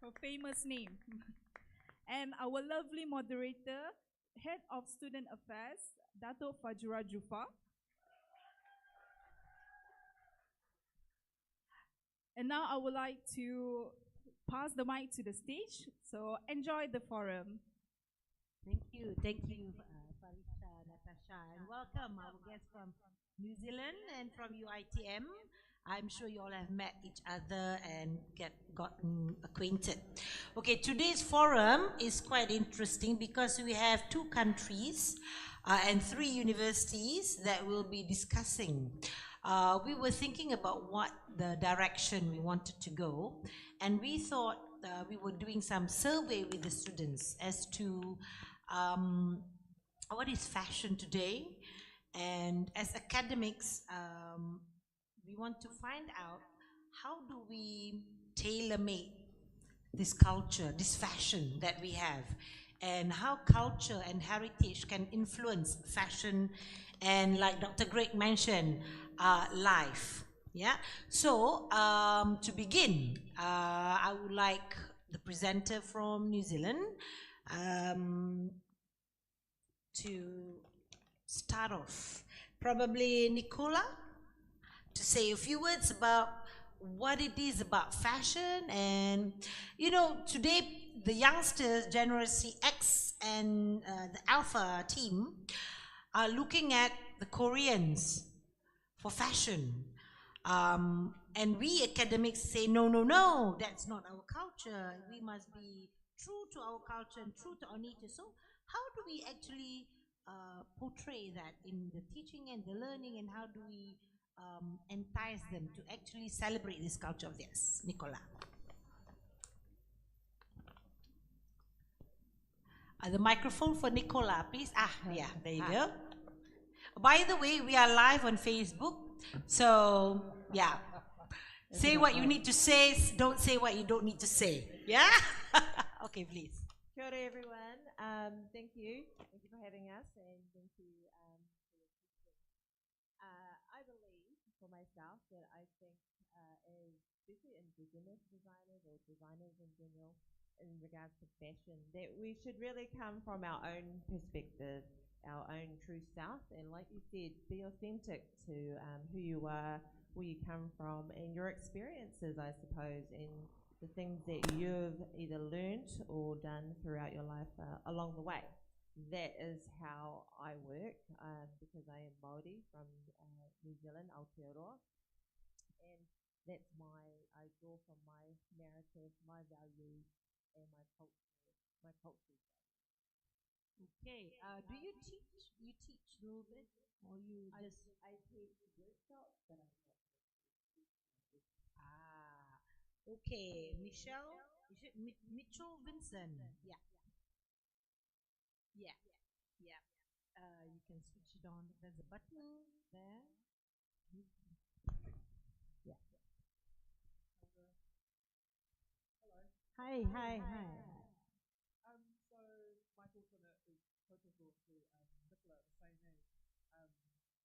Her famous name. And our lovely moderator, Head of Student Affairs, Dato Fajura Jufa. And now I would like to pass the mic to the stage. So enjoy the forum. Thank you, Farisha, Natasha, and welcome our guests from New Zealand and from UITM. I'm sure you all have met each other and gotten acquainted. Okay, today's forum is quite interesting because we have two countries and three universities that will be discussing. We were thinking about what the direction we wanted to go, and we thought we were doing some survey with the students as to what is fashion today, and as academics, we want to find out how do we tailor-make this culture, this fashion that we have, and how culture and heritage can influence fashion and, like Dr. Greg mentioned, life. Yeah. So to begin, I would like the presenter from New Zealand to start off. Probably Nicola, to say a few words about what it is about fashion. And you know, today the youngsters, Generation X and the Alpha team, are looking at the Koreans for fashion. And we academics say, no, that's not our culture. We must be true to our culture and true to our nature. So how do we actually portray that in the teaching and the learning, and how do we entice them to actually celebrate this culture of theirs? Nicola. The microphone for Nicola, please. Yeah, there you go. By the way, we are live on Facebook, so yeah. Say what you need to say, don't say what you don't need to say. Yeah? Okay, please. Kia ora everyone. Thank you. Thank you for having us, and thank you for your question. I believe for myself that I think as especially indigenous designers or designers in general in regards to fashion, that we should really come from our own perspective, our own true self, and like you said, be authentic to who you are, where you come from, and your experiences, I suppose, and the things that you've either learnt or done throughout your life along the way. That is how I work, because I am Māori from New Zealand, Aotearoa, and that's I draw from my narrative, my values, and my culture. Okay. Do you teach? You teach a little bit, or you just? I teach workshops, but I'm not. Okay. Mitchell Vincent. Yeah. Yeah, yeah. You can switch it on. There's a button there. Yeah. Hi, hi, hi. So my thoughts on it is co-equal to Nicola, the same as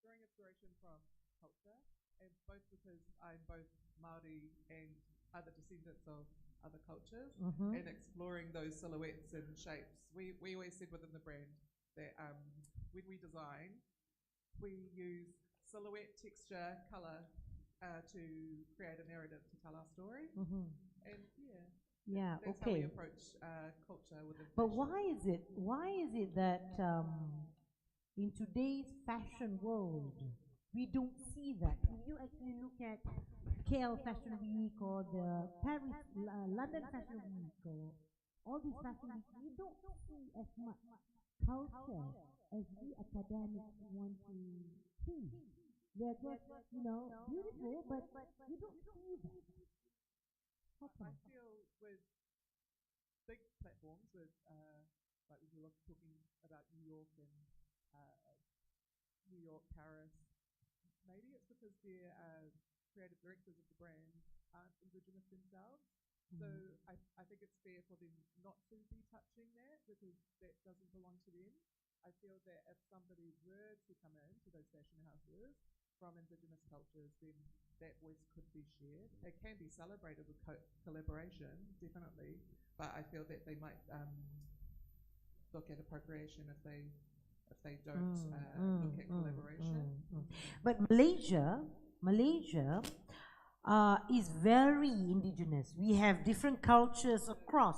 drawing inspiration from culture, and both because I'm both Maori and other descendants of other cultures, and exploring those silhouettes and shapes. We always said within the brand that when we design, we use silhouette, texture, color to create a narrative to tell our story. And yeah, Yeah, that's how we okay. approach culture within But fashion. why is it that in today's fashion world, we don't see that? If you actually look at KL Fashion Week or the London Fashion Week or all these fashion weeks, we don't see as much culture as we academics want to see. They're just, beautiful, but you don't see that. How I come? feel with big platforms, with like we were talking about uh, New York, Paris, maybe it's because their creative directors of the brand aren't Indigenous themselves. So I think it's fair for them not to be touching that because that doesn't belong to them. I feel that if somebody were to come into those fashion houses from Indigenous cultures, then that voice could be shared. It can be celebrated with collaboration, definitely, but I feel that they might look at appropriation if they don't look at collaboration. But Malaysia is very indigenous. We have different cultures across.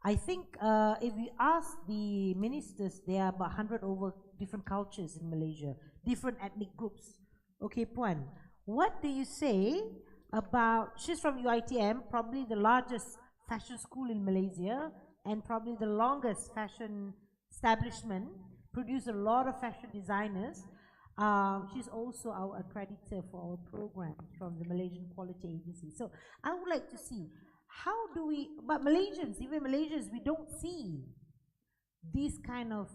I think if you ask the ministers, there are about 100 over different cultures in Malaysia, different ethnic groups. Okay, Puan, what do you say about, she's from UITM, probably the largest fashion school in Malaysia, and probably the longest fashion establishment, produce a lot of fashion designers. She's also our accreditor for our program from the Malaysian Quality Agency. So I would like to see how do we, but Malaysians, even Malaysians, we don't see these kind of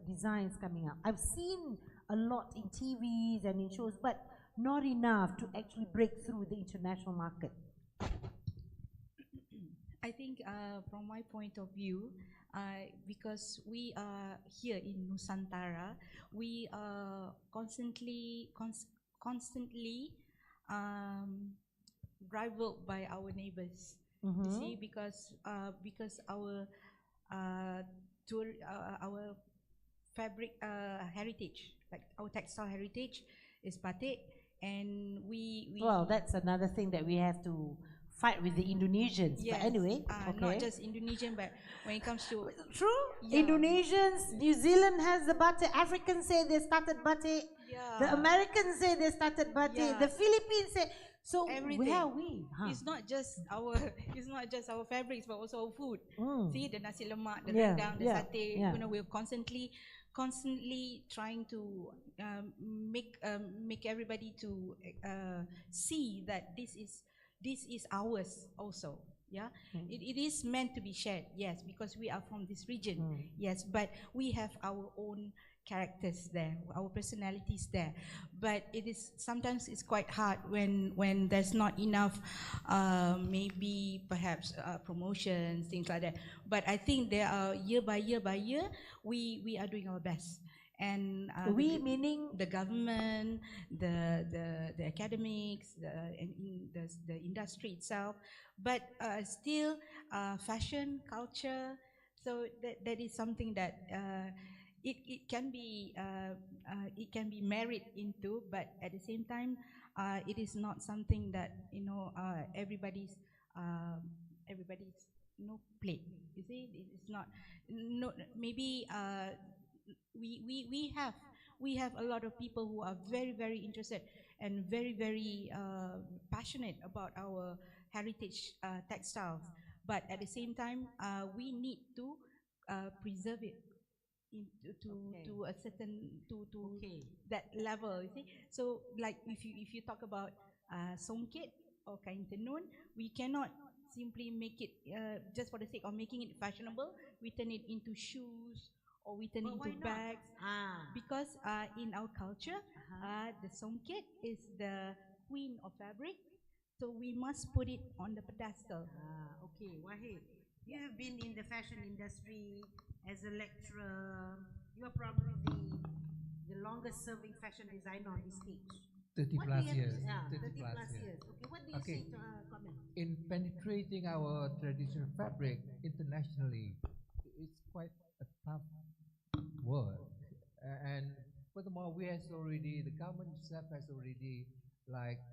designs coming up. I've seen a lot in TVs and in shows, but not enough to actually break through the international market. I think from my point of view, because we are here in Nusantara, we are constantly um, rivaled by our neighbors. You see, because uh, our fabric heritage, like our textile heritage, is batik, and we Well, that's another thing that we have to fight with the Indonesians. yes, But anyway, not just Indonesian, but when it comes to true. yeah. Indonesians, New Zealand has the batik. Africans say they started batik. Yeah. The Americans say they started batik. Yeah. The Philippines say. So Everything. where are we? Huh? It's not just our it's not just our fabrics but also our food. See the nasi lemak, the Yeah, rendang, the yeah, satay. yeah. You know, we're constantly trying to make everybody to see that this is ours also. Yeah, it is meant to be shared. Yes, because we are from this region. Yes, but we have our own characters there, our personalities there. But it is sometimes it's quite hard when there's not enough, maybe perhaps promotions, things like that. But I think there are year by year, we are doing our best. And meaning the government, the academics, the industry itself, but still fashion culture. So that is something that it can be married into, but at the same time, it is not something that everybody's plate. You see, it's not. No, maybe we have a lot of people who are very interested and very passionate about our heritage textiles, but at the same time, we need to preserve it to a certain to that level, you see. So like if you talk about songket or kain tenun, we cannot simply make it just for the sake of making it fashionable. We turn it into shoes or we turn But why into not? bags. Ah. Because in our culture, Uh-huh. the songket is the queen of fabric, so we must put it on the pedestal. Okay, Wahid, you have been in the fashion industry as a lecturer. You are probably the longest serving fashion designer on this stage. 30 What do plus you have to years. say? 30 30 plus plus years. years. Okay, what do you Okay. say to our comment? In penetrating our traditional fabric internationally, it's quite a tough work. And furthermore, the government itself has already like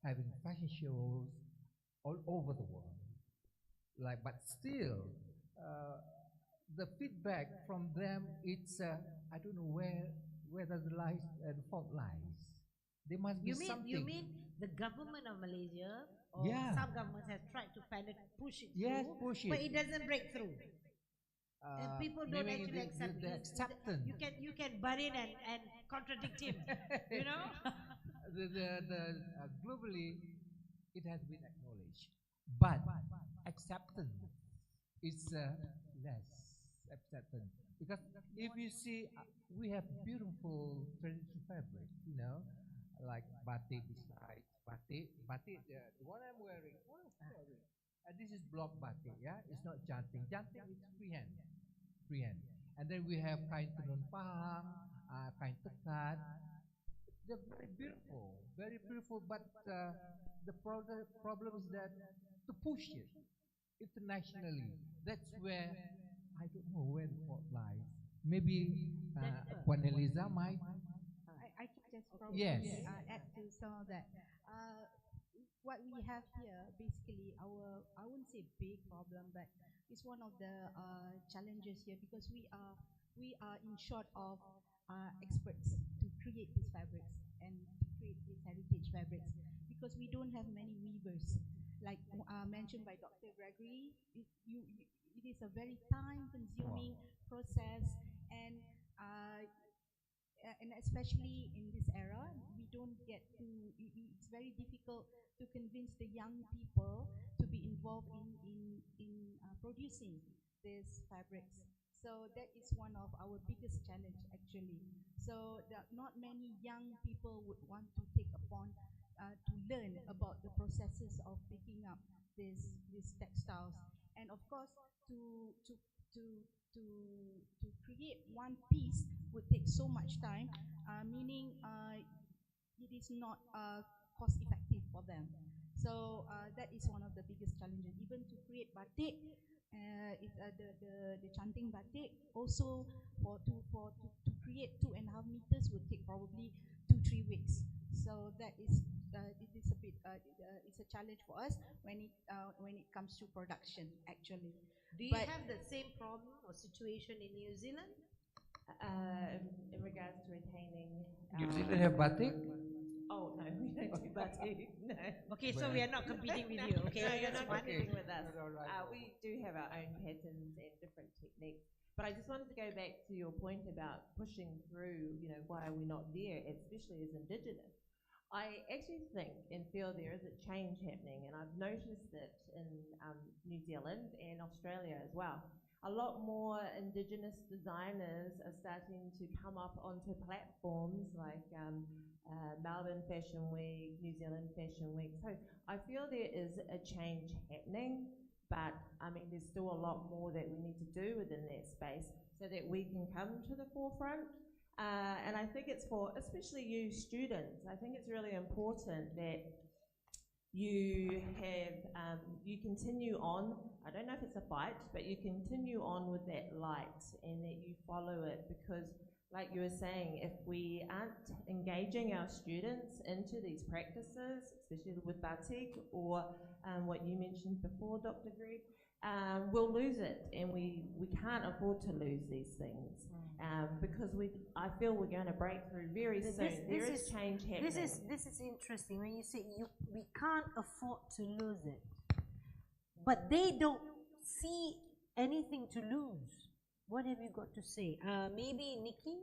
having fashion shows all over the world. Like, but still, uh, the feedback from them, it's I don't know where the fault lies. There must be something. You mean the government of Malaysia or Yeah. some governments have tried to push it Yes, through, push but it. it doesn't break through. And people don't Maybe actually accept the it. acceptance. You can butt in and contradict him. You know? Globally, it has been acknowledged, but acceptance is less acceptance because if you see, we have beautiful traditional fabric, like batik. Besides batik, the one I'm wearing, this is block batik. Yeah, it's not janting. Janting is freehand, and then we have kain tenun pahang, kain tekat. They're very beautiful. But the problem is that to push it internationally, that's where I don't know where the fault lies. Maybe Puan Eliza might. I can just probably Yes. add to some of that. What we have here, basically, I wouldn't say big problem, but it's one of the challenges here because we are in short of experts to create these fabrics and to create these heritage fabrics because we don't have many weavers. Like mentioned by Dr. Gregory, it is a very time-consuming process, and and especially in this era, we don't get to. It's very difficult to convince the young people to be involved in producing these fabrics. So that is one of our biggest challenge actually. So that not many young people would want to take upon to learn about the processes of picking up these textiles, and of course to to to create one piece would take so much time, meaning it is not cost effective for them. So that is one of the biggest challenges. Even to create batik, the chanting batik also to create 2.5 meters would take probably 2-3 weeks. So that is it is a bit it's a challenge for us when it comes to production actually. Do you have the same problem or situation in New Zealand? In regards to retaining. New Zealand have batik? Oh no, we don't do batik. No. Okay, so we are not competing with you. Okay, No, you're that's not fine. competing with us. No, right. We do have our own patterns and different techniques. But I just wanted to go back to your point about pushing through. Why are we not there, especially as Indigenous? I actually think and feel there is a change happening, and I've noticed it in New Zealand and Australia as well. A lot more Indigenous designers are starting to come up onto platforms like Melbourne Fashion Week, New Zealand Fashion Week. So I feel there is a change happening, but there's still a lot more that we need to do within that space so that we can come to the forefront. And I think it's for, especially you students, I think it's really important that you have, you continue on, I don't know if it's a fight, but you continue on with that light and that you follow it, because like you were saying, if we aren't engaging our students into these practices, especially with batik or what you mentioned before, Dr. Greg, we'll lose it, and we can't afford to lose these things because I feel we're going to break through very soon. There is change happening. This is interesting when you say we can't afford to lose it, but they don't see anything to lose. What have you got to say? Maybe Nikki?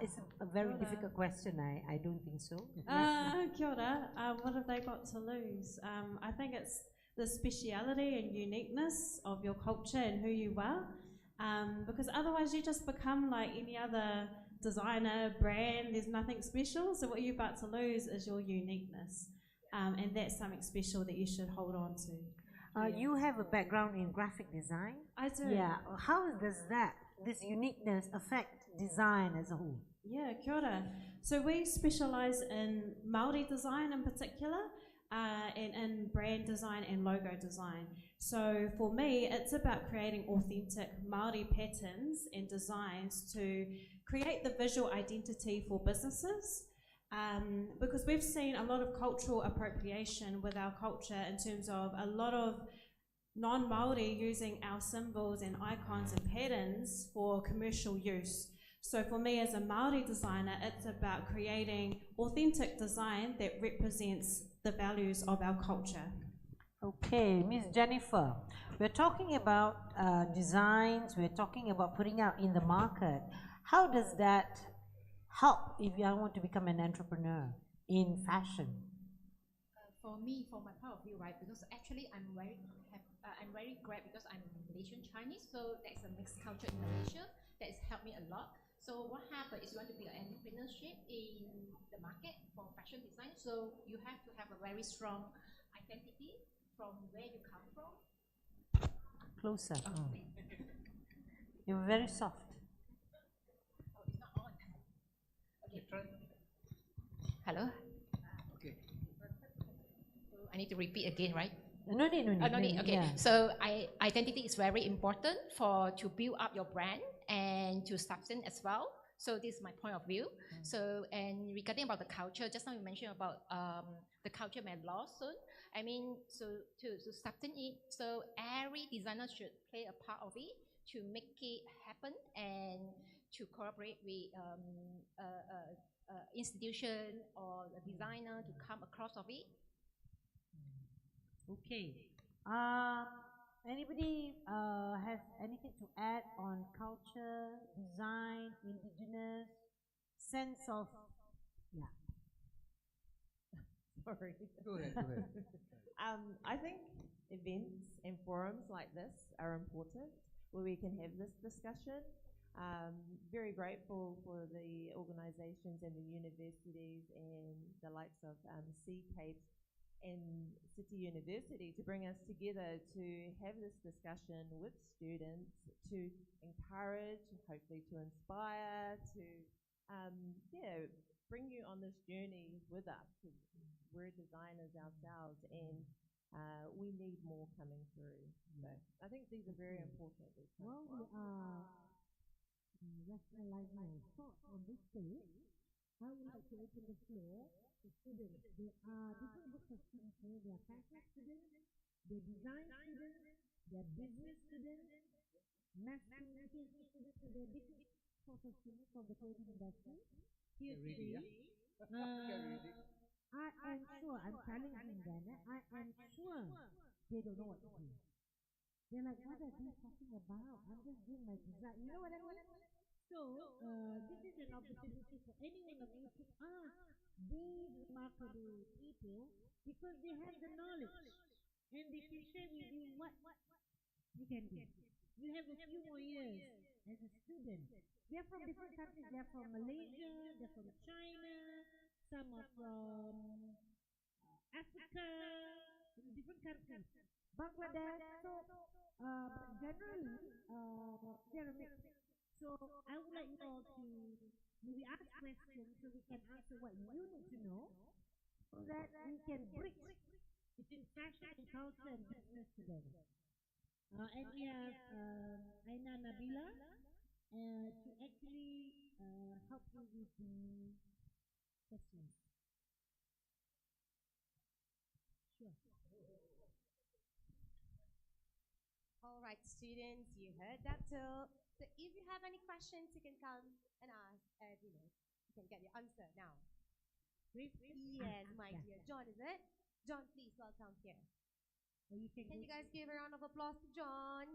It's a very difficult question. I don't think so. Kia ora. What have they got to lose? I think it's the speciality and uniqueness of your culture and who you are, because otherwise you just become like any other designer, brand, there's nothing special. So what you're about to lose is your uniqueness. And that's something special that you should hold on to. You have a background in graphic design. I do. Yeah. How does this uniqueness affect design as a whole? Yeah, kia ora. So we specialise in Māori design in particular, and in brand design and logo design. So for me, it's about creating authentic Māori patterns and designs to create the visual identity for businesses. Because we've seen a lot of cultural appropriation with our culture in terms of a lot of non-Māori using our symbols and icons and patterns for commercial use. So for me as a Māori designer, it's about creating authentic design that represents the values of our culture. Okay, Miss Jennifer, we're talking about designs, we're talking about putting out in the market. How does that help if I want to become an entrepreneur in fashion? For me, for my point of view, right, because actually I'm very glad because I'm Malaysian Chinese, so there's a mixed culture in Malaysia that has helped me a lot. So what happened is you want to be an entrepreneurship in the market for fashion design, so you have to have a very strong identity from where you come from. Closer. Oh. You're very soft. Oh, it's not on. Okay. Hello? Okay. So I need to repeat again, right? No need. Okay. Yeah. So identity is very important to build up your brand and to sustain as well. So this is my point of view. So, and regarding about the culture, just now you mentioned about the culture may lost soon. I mean, so to sustain it, so every designer should play a part of it to make it happen and to cooperate with institution or a designer to come across of it. Okay. Anybody has anything to add on culture, design, indigenous, sense of, yeah. Sorry. Go ahead. I think events and forums like this are important where we can have this discussion. Very grateful for the organisations and the universities and the likes of CCAPE and City University to bring us together to have this discussion with students, to encourage, hopefully to inspire, to bring you on this journey with us. We're designers ourselves, and we need more coming through. So I think these are very important. Well, we are rationalizing our thoughts on this stage. I would like to open the floor to students. There are different groups of students here. There are fashion students, there are design students, there are business students, mass communication students, and there are different sorts of students from the clothing industry here today. I am sure, I'm challenging them, I am sure they don't know what to do. They're like, what are they talking about? I'm just doing my design. You know what I mean? So, this is an opportunity for any one of you to ask these remarkable people because they have the knowledge and they can share with you what you can do. You have a few more years as a student. They're from different countries. They're from Malaysia, they're from China, some are from Africa, different countries. Bangladesh, so, but generally, they're a mix. So I would like you all to maybe ask questions so we can answer what you need to know, so that we can bridge between fashion and culture and business together. And we have Aina Nabila to actually help you with the questions. Sure. All right, students, you heard that too. So if you have any questions, you can come and ask, and you can get your answer now. Yes, my dear. John, is it? John, please welcome here. Can you guys give a round of applause to John?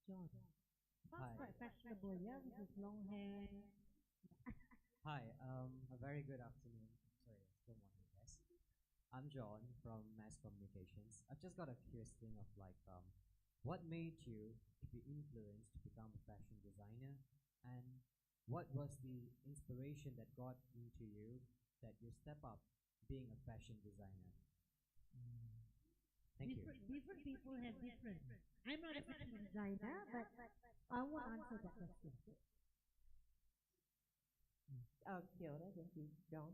John. Sounds quite fashionable, yeah, with his long hair. Hi, a very good afternoon. Sorry, good morning, guys. I'm John from Mass Communications. I've just got a curious thing of like, what made you to be influenced to become a fashion designer, and what was the inspiration that got into you that you step up being a fashion designer? Thank you. Different people have different. I'm not a fashion designer, but I won't answer that question. Oh, kia ora, thank you, John.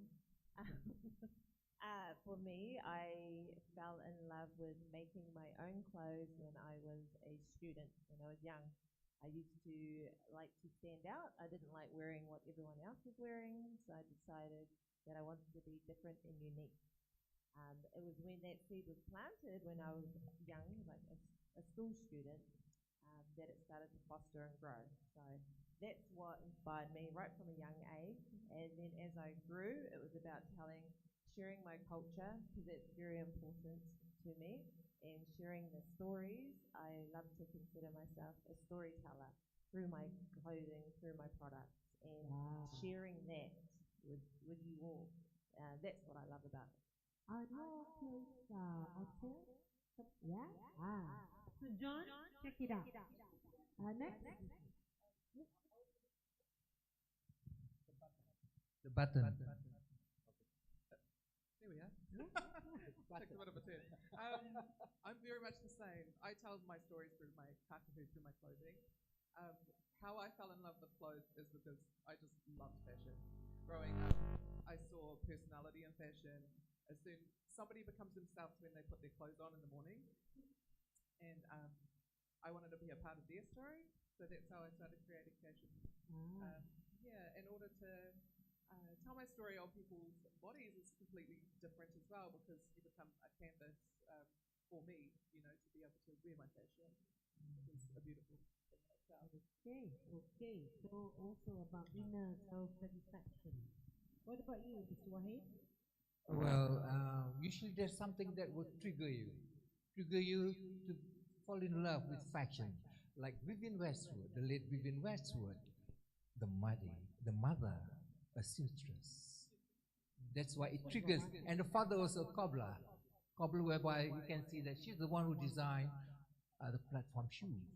For me, I fell in love with making my own clothes when I was a student, when I was young. I used to like to stand out. I didn't like wearing what everyone else was wearing, so I decided that I wanted to be different and unique. It was when that seed was planted when I was young, like a school student, that it started to foster and grow. So that's what inspired me right from a young age. And then as I grew, it was about sharing my culture, because it's very important to me, and sharing the stories. I love to consider myself a storyteller through my clothing, through my products, and sharing that with you all. That's what I love about it. Are your clothes on sale? Yeah? So John, check it out. Next. The button. There we are. Takes a bit of a turn. I'm very much the same. I tell my stories through my kakahu, through my clothing. How I fell in love with clothes is because I just loved fashion. Growing up, I saw personality in fashion. As soon somebody becomes themselves when they put their clothes on in the morning, and I wanted to be a part of their story, so that's how I started creating fashion. Yeah, in order to tell my story on people's bodies is completely different as well, because you become a canvas for me, to be able to wear my fashion, which is a beautiful thing in itself. Okay. So also about inner self-satisfaction. What about you, Mr. Wahid? Well, usually there's something that would trigger you to fall in love with fashion. Like Vivienne Westwood, the late Vivienne Westwood, the mother, a seamstress. That's why it triggers. And the father was a cobbler whereby you can see that she's the one who designed the platform shoes.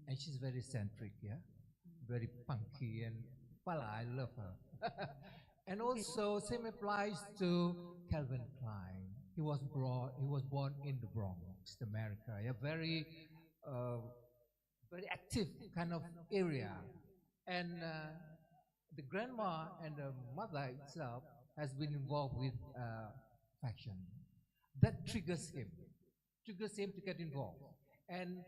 And she's very eccentric, yeah? Very punky, and well, I love her. And also, same applies to Calvin Klein. He was born in the Bronx, America, a uh, very active kind of area. And the grandma and the mother itself has been involved with fashion. That triggers him to get involved. And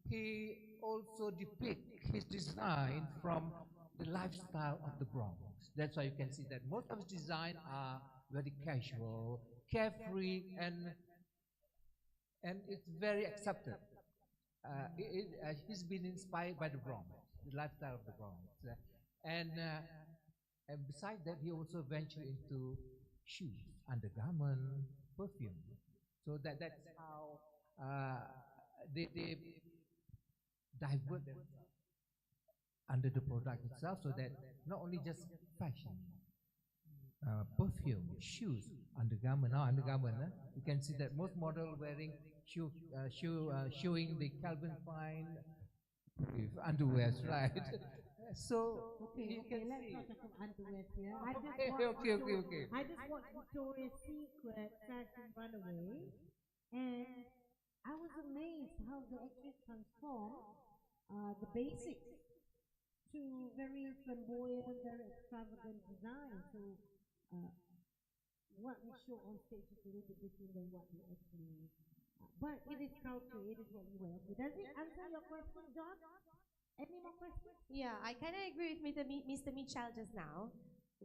he also depicts his design from the lifestyle of the Bronx. That's why you can see that most of his design are very casual, carefree, and it's very accepted. He's been inspired by the Bronx, the lifestyle of the Bronx. And, uh, and besides that, he also ventured into shoes, undergarment, perfume. So that's how they divert themselves under the product itself, so that not only just fashion, perfume, shoes, undergarment. Now undergarment, you can see that most model wearing showing the Calvin Klein with underwears, right? So you can let's see. not talk about underwear here. Okay. I just watched Victoria's Secret Fashion Runaway, and I was amazed how they actually transformed the basics to very flamboyant, very extravagant design. So what we show on stage is a little bit different than what we actually. But it is culture. It is what we wear. Okay. Does it answer your question, John? Any more questions? Yeah, I kind of agree with Mr. Mitchell just now.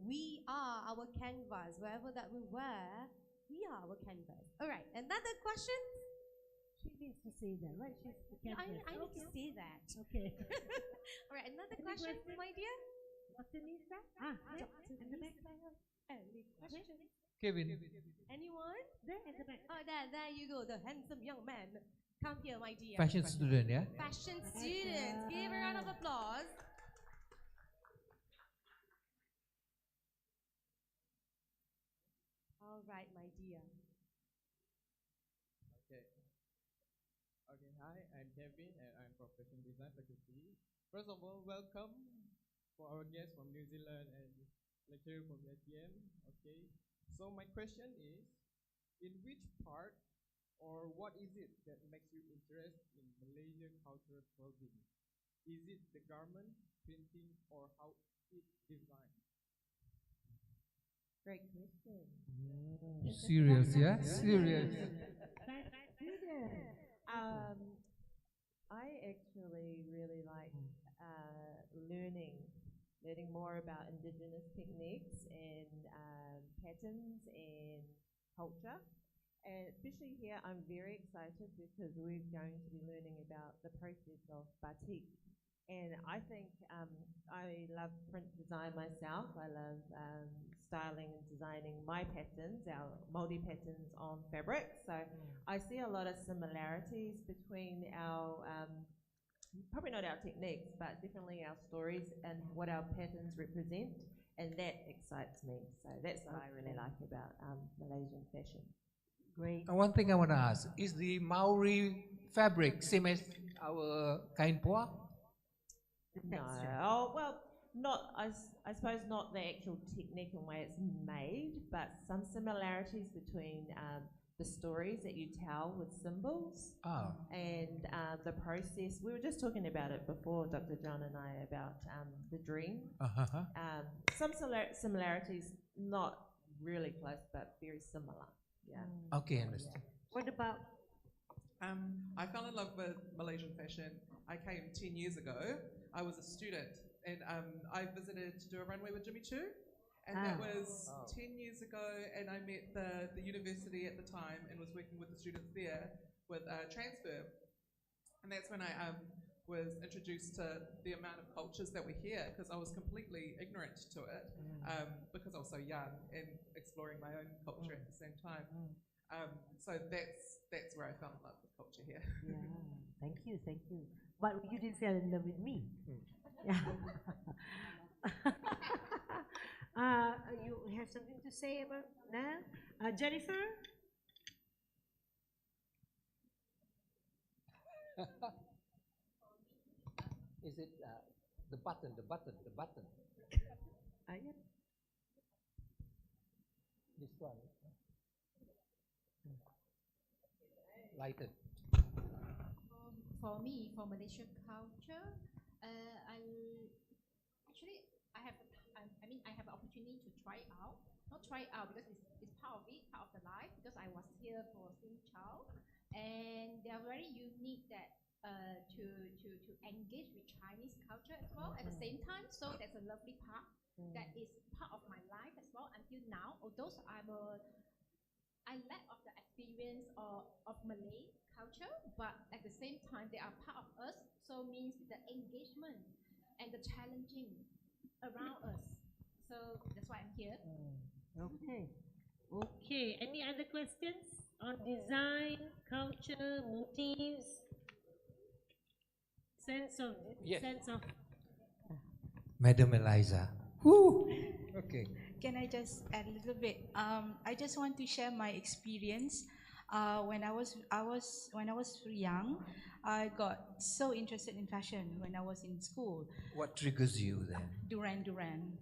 We are our canvas. Wherever that we wear, we are our canvas. All right, another question? She needs to say that, right? She's the Yeah, canvas. I need to say that. Okay. All right, another Any question, question? my dear? What's the name, sir? Dr. in the back. Any questions? Kevin. Anyone? There, at the back. Oh, there you go, the handsome young man. Come here, my dear. Fashion student, yeah? Fashion students. Give a round of applause. right, my dear. Okay. Okay, hi, I'm Kevin and I'm from Fashion Design Faculty. First of all, welcome for our guests from New Zealand and lecturer from UTM. Okay, so my question is, in which part or what is it that makes you interested in Malaysia cultural clothing? Is it the garment, printing, or how it's designed? Great question. Serious, yeah? Serious. I actually really like learning more about indigenous techniques and patterns and culture. And especially here, I'm very excited because we're going to be learning about the process of batik. And I think I love print design myself. I love styling and designing my patterns, our multi patterns on fabric. So I see a lot of similarities between our, probably not our techniques, but definitely our stories and what our patterns represent. And that excites me. So that's what I really like about Malaysian fashion. Great. One thing I want to ask, is the Maori fabric same as our kain poa? No, oh, well, not, I suppose not the actual technique and way it's made, but some similarities between the stories that you tell with symbols and the process. We were just talking about it before, Dr. John and I, about the dream. Some similarities, not really close, but very similar. Yeah. Okay, understand. What about? I fell in love with Malaysian fashion. I came 10 years ago. I was a student and I visited to do a runway with Jimmy Choo. And that was 10 years ago, and I met the university at the time and was working with the students there with transfer. And that's when I was introduced to the amount of cultures that were here, because I was completely ignorant to it because I was so young and exploring my own culture at the same time. So that's where I fell in love with culture here. Yeah, thank you. But you didn't fall in love with me. Yeah. You have something to say about that? Jennifer? Is it the button? Yeah. This one. Lighted. For me, for Malaysian culture, I actually I have I have an opportunity to try out. Not try out because it's part of it, part of the life. Because I was here for since child, and they are very unique that to engage with Chinese culture as well at the same time. So that's a lovely part. That is part of my life as well until now. Although I lack of the experience of Malay culture, but at the same time they are part of us. So means the engagement and the challenging around us. So that's why I'm here. Okay. Any other questions on design, culture, motifs, sense of Yes. sense of? Madam Eliza. Woo! Okay. Can I just add a little bit? I just want to share my experience. When I was young, I got so interested in fashion when I was in school. What triggers you then? Duran Duran.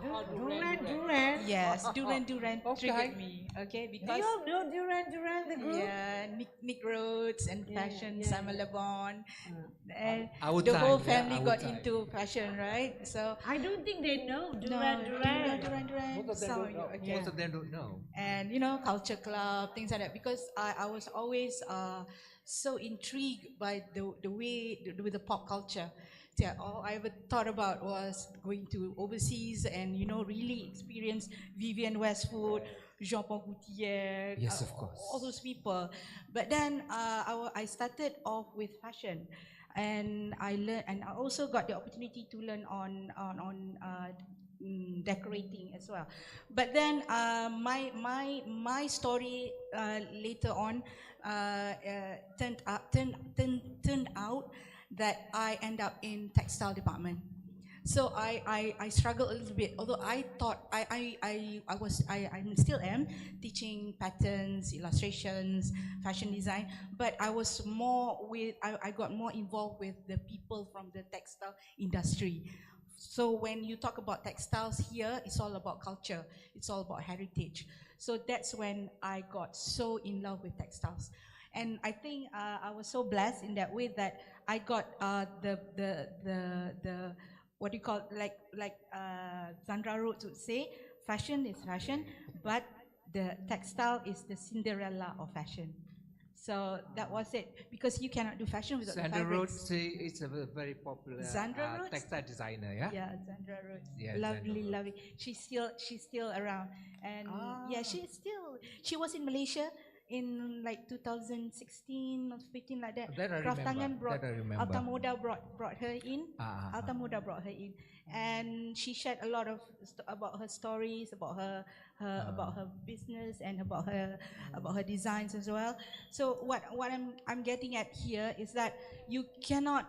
Duran. Yes, Duran Okay. triggered me. Okay, Do because you all know Duran the group? yeah, Nick Rhodes and fashion, yeah. Simon Le Bon, and Our the time, whole yeah, family our got time. into fashion, right? So I don't think they know Duran. Most of them So, don't know. okay. Most of them don't know. And culture club, things like that, because I was always so intrigued by the way with the pop culture. Yeah, all I ever thought about was going to overseas and really experience Vivienne Westwood, Jean-Paul Gaultier, Yes, of course. all those people. But then I started off with fashion, and I learned, and I also got the opportunity to learn on decorating as well. But then my story later on turned out that I end up in textile department. So I struggled a little bit, although I thought I still am teaching patterns, illustrations, fashion design, but I was more with, I got more involved with the people from the textile industry. So when you talk about textiles here, it's all about culture, it's all about heritage. So that's when I got so in love with textiles. And I think I was so blessed in that way that I got the what do you call, Sandra Rhodes would say, fashion is fashion, but the textile is the Cinderella of fashion. So that was it, because you cannot do fashion without the Sandra fabrics. Rhodes is a very popular Sandra Rhodes? textile designer, yeah? Yeah, Sandra Rhodes. Yeah, Sandra Lovely, Rhodes. lovely. She's still around. And yeah, she was in Malaysia in like 2016 or 15 like that. That I Kraft remember, Tangan brought, that I remember. Alta Moda brought her in. Alta Moda brought her in. And she shared a lot of about her stories, about about her business, and about her designs as well. So what I'm getting at here is that you cannot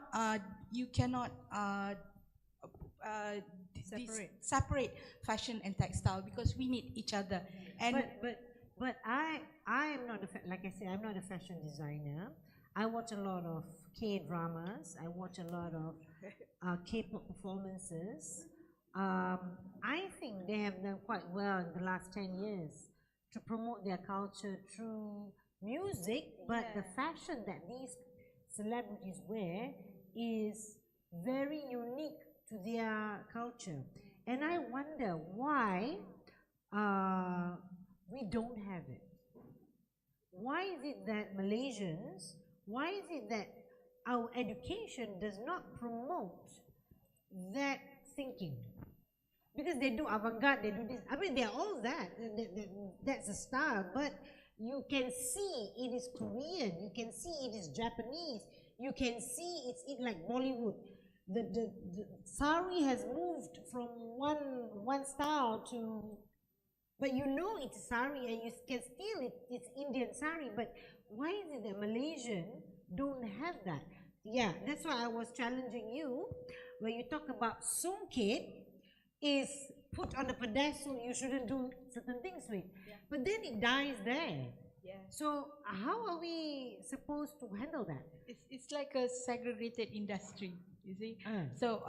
separate fashion and textile, because we need each other. And but I am not like I say, I'm not a fashion designer. I watch a lot of K dramas. I watch a lot of K-pop performances. I think they have done quite well in the last 10 years to promote their culture through music, but the fashion that these celebrities wear is very unique to their culture. And I wonder why we don't have it. Why is it that Malaysians, why is it that our education does not promote that thinking? Because they do avant-garde, they do this. I mean, they're all that. That's a style, but you can see it is Korean. You can see it is Japanese. You can see it's like Bollywood. The sari has moved from one style to, but you know it's sari, and you can still it's Indian sari. But why is it that Malaysian don't have that? Yeah, that's why I was challenging you when you talk about songket is put on the pedestal. You shouldn't do certain things with, but then it dies there. Yeah. So how are we supposed to handle that? It's like a segregated industry, you see. So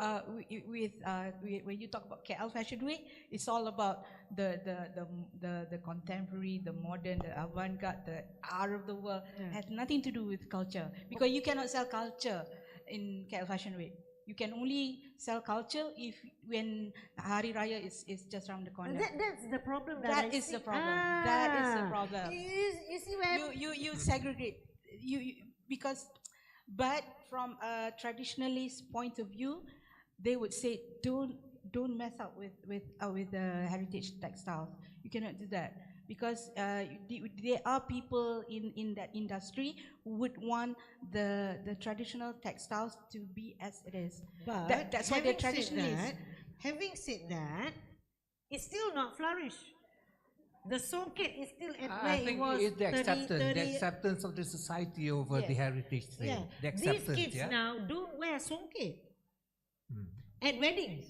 when you talk about KL Fashion Week, it's all about the contemporary, the modern, the avant-garde, the art of the world. It has nothing to do with culture, because you cannot sell culture in KL Fashion Week. You can only sell culture if when Hari Raya is just around the corner. That's the problem. That is the problem. That is the problem. You see where you segregate because, but from a traditionalist point of view, they would say don't mess up with the heritage textiles. You cannot do that, because there are people in that industry who would want the traditional textiles to be as it is. But that's what the traditionalists. Having said that, it's still not flourish. The songket is still at where I think it was. it's the acceptance of the society over the heritage thing. Yeah. The acceptance, These kids now don't wear songket at weddings.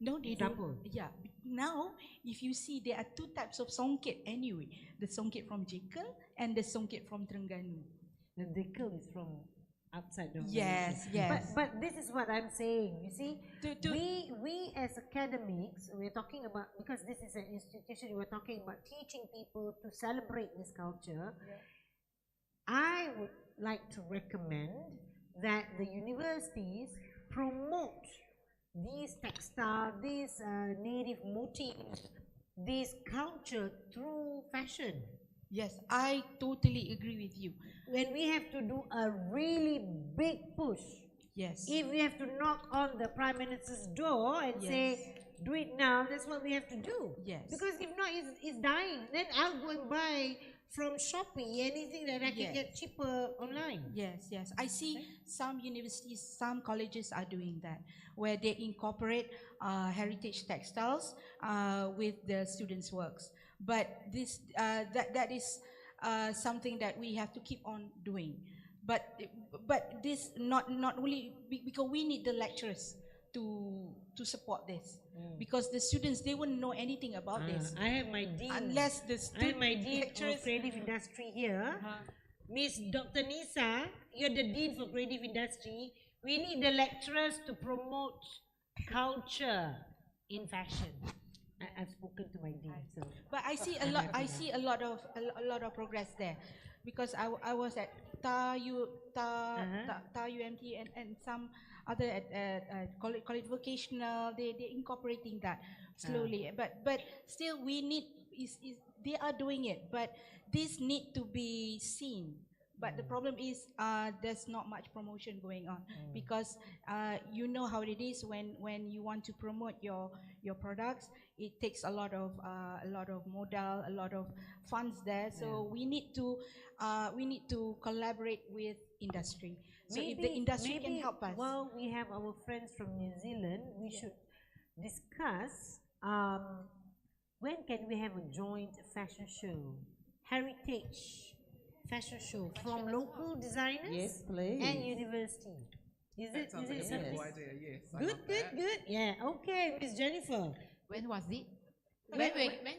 No, they don't. Yeah. Now, if you see, there are two types of songket anyway. The songket from Jekyll and the songket from Terengganu. The Jekyll is from outside the Yes, yes. But this is what I'm saying. You see, we as academics, we're talking about, because this is an institution, we're talking about teaching people to celebrate this culture. I would like to recommend that the universities promote these textile, these native motifs, this culture through fashion. Yes, I totally agree with you. When we have to do a really big push, yes. If we have to knock on the Prime Minister's door and say, do it now, that's what we have to do. Yes. Because if not, it's dying. Then I'll go and buy from Shopee anything that I can get cheaper online. Yes, yes. I see some universities, some colleges are doing that, where they incorporate heritage textiles with the students' works. But this that is something that we have to keep on doing. But this not only because we need the lecturers to support this, because the students, they wouldn't know anything about this I have my dean. unless the I have my dean lecturers. of creative industry here. Miss Dr. Nisa, you're the dean for creative industry. We need the lecturers to promote culture in fashion. I've spoken to my dean, so. But I see a lot. I see a lot of progress there, because I was at Ta UMT and some other at college vocational. They incorporating that slowly. But still we need they are doing it. But this need to be seen. But the problem is there's not much promotion going on, because you know how it is when you want to promote your products. It takes a lot of modal, a lot of funds there. So we need to collaborate with industry. So if the industry can help us. While we have our friends from New Zealand, we should discuss when can we have a joint fashion show, heritage fashion show from local designers, yes, please, and university. Is it Like a something? simple idea, yes. I Good, love good, that. good. Yeah. Okay, Miss Jennifer. When was it? When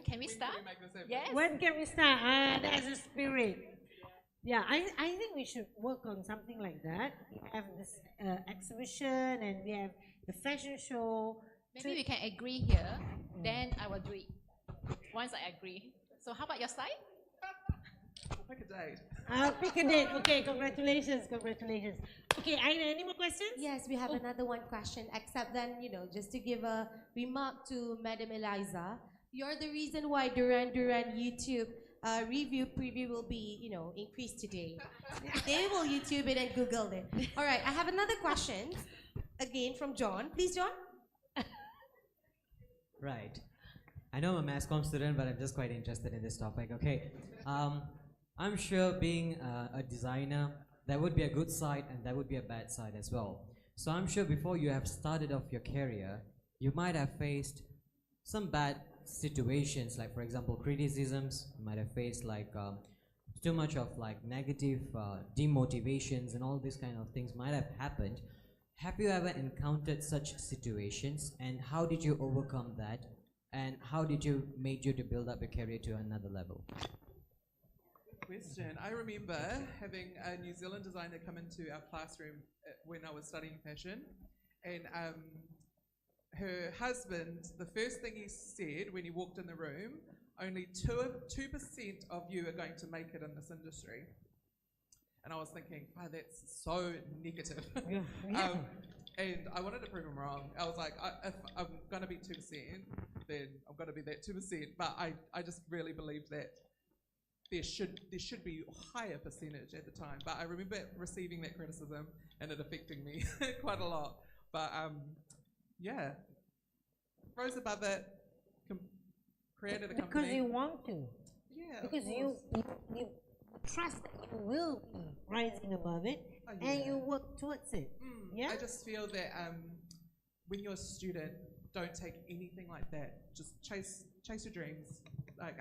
can we start? Can we make this happen? Yes. When can we start? That's the spirit. Yeah, I think we should work on something like that. We have this exhibition and we have the fashion show. Maybe we can agree here, then I will do it. Once I agree. So how about your side? We'll pick a date. Pick a date. Okay, congratulations, congratulations. Okay, Aina, any more questions? Yes, we have another one question, except then, just to give a remark to Madam Eliza, you're the reason why Duran YouTube preview will be, increased today. They will YouTube it and Google it. All right, I have another question, again from John. Please, John. Right. I know I'm a mass comm student, but I'm just quite interested in this topic. Okay. I'm sure being a designer, there would be a good side and there would be a bad side as well. So I'm sure before you have started off your career, you might have faced some bad situations, like for example criticisms. You might have faced like too much of like negative demotivations, and all these kind of things might have happened. Have you ever encountered such situations, and how did you overcome that, and how did you made you to build up your career to another level? Question. I remember having a New Zealand designer come into our classroom when I was studying fashion, and her husband, the first thing he said when he walked in the room, only 2% of you are going to make it in this industry. And I was thinking, wow, that's so negative. And I wanted to prove him wrong. I was like, if I'm going to be 2%, then I'm going to be that 2%. But I just really believed that there should be a higher percentage at the time. But I remember receiving that criticism and it affecting me quite a lot. But yeah, rose above it, created a company. Because you want to. Yeah. Because you trust that you will be rising above it, and you work towards it. Yeah. I just feel that when you're a student, don't take anything like that. Just chase your dreams. Like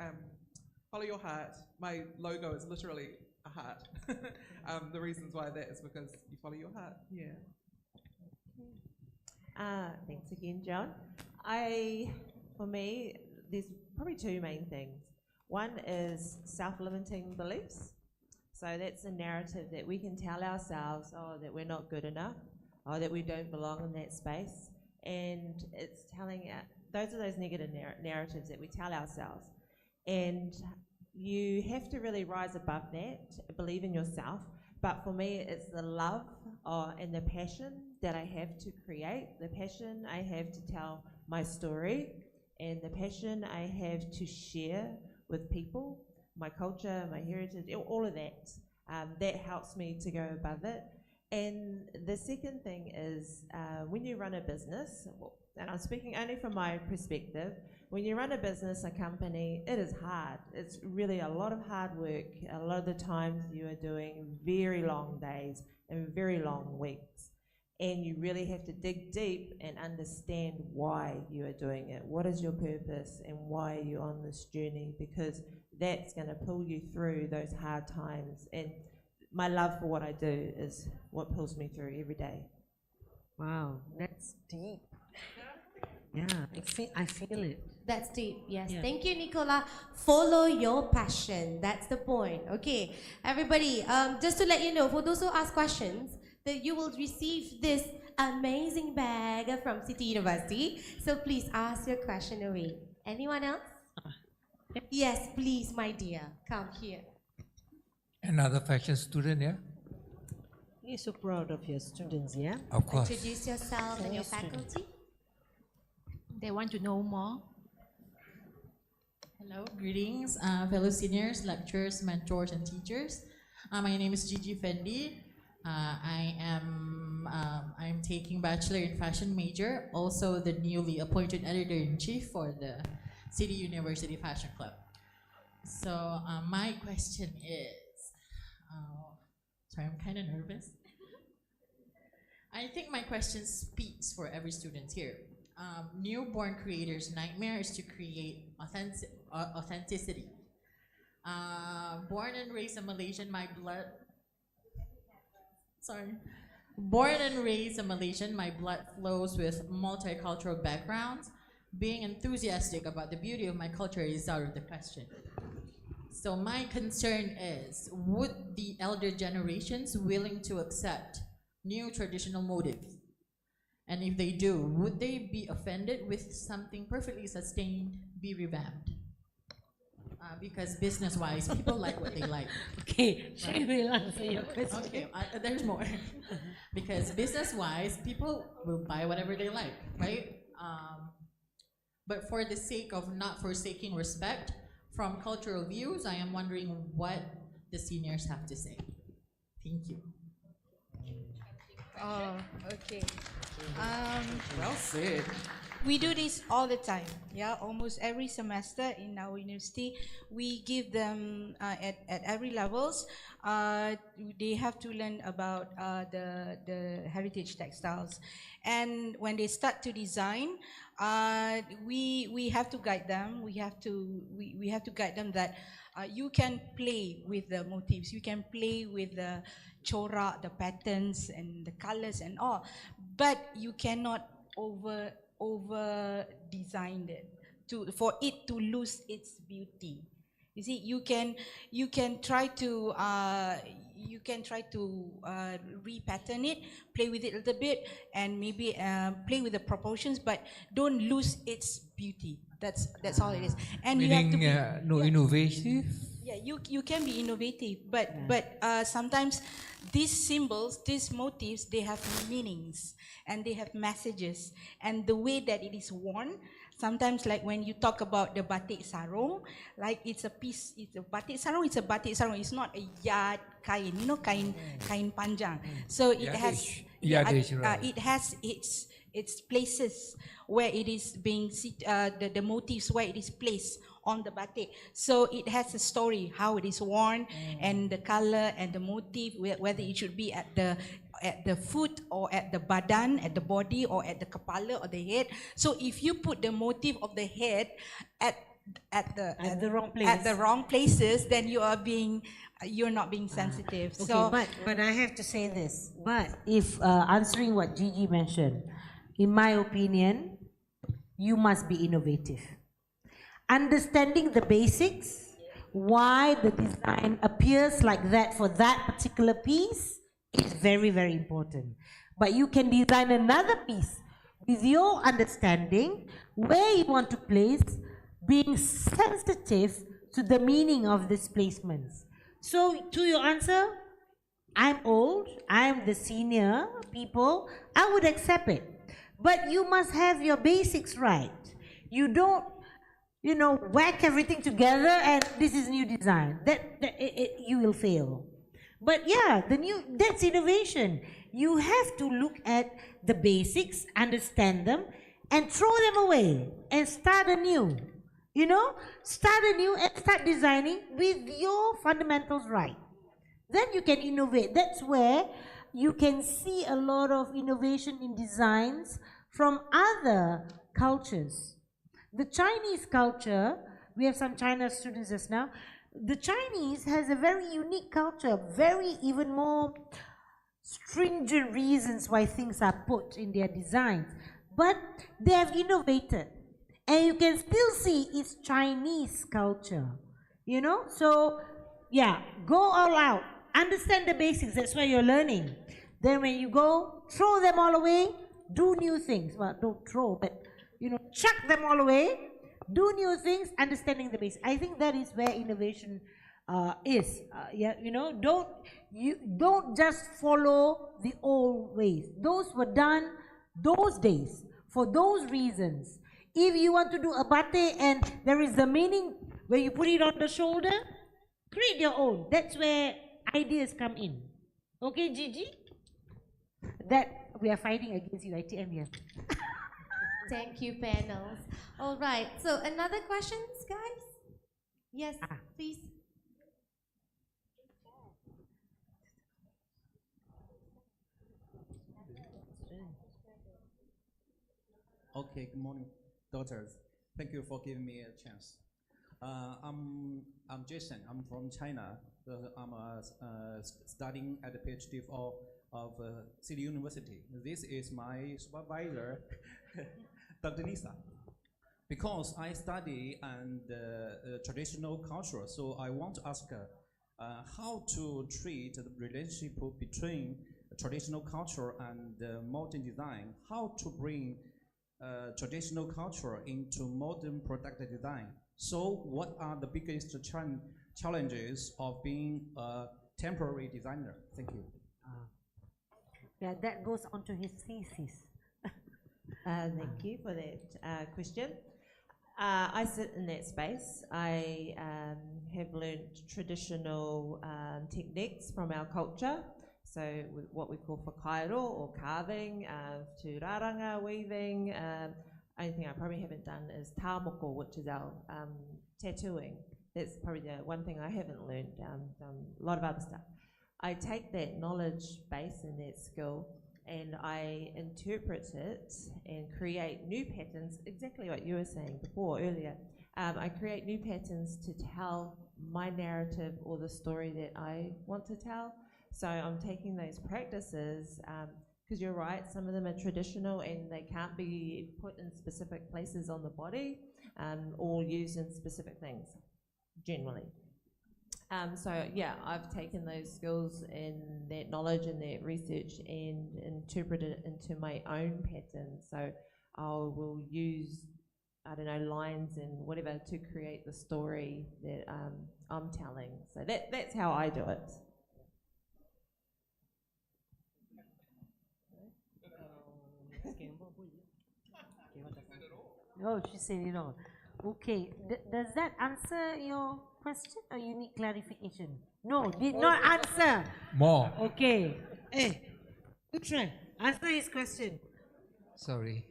follow your heart. My logo is literally a heart. The reasons why that is because you follow your heart. Yeah. Thanks again, John. For me, there's probably two main things. One is self-limiting beliefs. So that's a narrative that we can tell ourselves, that we're not good enough, or that we don't belong in that space. And it's telling, those are those negative narratives that we tell ourselves. And you have to really rise above that, believe in yourself. But for me, it's the love and the passion that I have to create, the passion I have to tell my story, and the passion I have to share with people, my culture, my heritage, all of that. That helps me to go above it. And the second thing is when you run a business, and I'm speaking only from my perspective, when you run a business, a company, it is hard. It's really a lot of hard work. A lot of the times you are doing very long days and very long weeks. And you really have to dig deep and understand why you are doing it. What is your purpose and why are you on this journey? Because that's going to pull you through those hard times. And my love for what I do is what pulls me through every day. Wow, that's deep. Yeah, I feel it. That's deep, yes. Yeah. Thank you, Nicola. Follow your passion. That's the point. Okay, everybody, just to let you know, for those who ask questions, that you will receive this amazing bag from City University. So please ask your question away. Anyone else? Yes, please, my dear. Come here. Another fashion student, yeah? You're so proud of your students, yeah? Of course. Introduce yourself and your faculty. They want to know more. Hello, greetings, fellow seniors, lecturers, mentors, and teachers. My name is Gigi Fendi. I'm taking Bachelor in Fashion major, also the newly appointed editor-in-chief for the City University Fashion Club. So my question is, sorry, I'm kind of nervous. I think my question speaks for every student here. Newborn creators' nightmare is to create authenticity. Born and raised in Malaysian, Born and raised in Malaysian, my blood flows with multicultural backgrounds. Being enthusiastic about the beauty of my culture is out of the question. So my concern is, would the elder generations willing to accept new traditional motives? And if they do, would they be offended with something perfectly sustained be revamped? Because business-wise, people like what they like. Okay, she will answer your question. Okay, there's more. Because business-wise, people will buy whatever they like, right? But for the sake of not forsaking respect from cultural views, I am wondering what the seniors have to say. Thank you. Oh, okay. Well said. We do this all the time. Yeah, almost every semester in our university, we give them at every levels. They have to learn about the heritage textiles, and when they start to design, we have to guide them. We have to guide them that you can play with the motifs. You can play with the corak, the patterns and the colors and all, but you cannot over designed it for it to lose its beauty. You see, you can try to repattern it, play with it a little bit, and maybe play with the proportions, but don't lose its beauty. That's all it is. And meaning you have to be, innovative. yeah, you can be innovative, but sometimes these symbols, these motifs, they have meanings and they have messages, and the way that it is worn. Sometimes, like when you talk about the batik sarung, like it's a piece, it's a batik sarung. It's a batik sarung. It's not a yard kain, kain panjang. So it has it has its places where it is being the motifs where it is placed on the batik. So it has a story how it is worn and the color and the motif, whether it should be at the foot or at the badan, at the body, or at the kepala or the head. So if you put the motif of the head at the wrong place, at the wrong places, then you're not being sensitive. Okay, so but I have to say this. But if answering what Gigi mentioned, in my opinion, you must be innovative. Understanding the basics, why the design appears like that for that particular piece is very, very important. But you can design another piece with your understanding where you want to place, being sensitive to the meaning of these placements. So to your answer, I'm old, I'm the senior people, I would accept it. But you must have your basics right. You don't, whack everything together and this is new design. You will fail. But yeah, that's innovation. You have to look at the basics, understand them, and throw them away and start anew. Start anew and start designing with your fundamentals right. Then you can innovate. That's where you can see a lot of innovation in designs from other cultures. The Chinese culture, we have some China students just now, the Chinese has a very unique culture, very even more stringent reasons why things are put in their designs, but they have innovated, and you can still see it's Chinese culture, you know. So yeah, go all out, understand the basics, that's why you're learning. Then when you go, throw them all away, do new things. Well, don't throw, but you know, chuck them all away, do new things, understanding the basics. I think that is where innovation is. Yeah, you know, don't just follow the old ways. Those were done those days for those reasons. If you want to do a bate and there is the meaning where you put it on the shoulder, create your own. That's where ideas come in. Okay, Gigi? That we are fighting against you, ITM here. Thank you, panels. All right. So another questions, guys? Yes, please. Okay, good morning, daughters. Thank you for giving me a chance. I'm Jason. I'm from China. I'm studying at the PhD of City University. This is my supervisor, Dr. Lisa. Because I study and traditional culture, so I want to ask how to treat the relationship between traditional culture and modern design. How to bring traditional culture into modern product design. So what are the biggest challenges of being a temporary designer? Thank you. Yeah, that goes on to his thesis. Thank you for that question. I sit in that space. I have learned traditional techniques from our culture. So what we call whakairo or carving, to raranga, weaving. Only thing I probably haven't done is tāmoko, which is our tattooing. That's probably the one thing I haven't learned. A lot of other stuff. I take that knowledge base and that skill and I interpret it and create new patterns, exactly what you were saying before, earlier. I create new patterns to tell my narrative or the story that I want to tell. So I'm taking those practices, because you're right, some of them are traditional and they can't be put in specific places on the body or used in specific things, generally. So yeah, I've taken those skills and that knowledge and that research and interpreted it into my own pattern. So I will use, I don't know, lines and whatever to create the story that I'm telling. So that's how I do it. Oh, she said it all. Okay, does that answer your question or you need clarification? No, did not answer. More. Okay. Hey, good try. Answer his question. Sorry.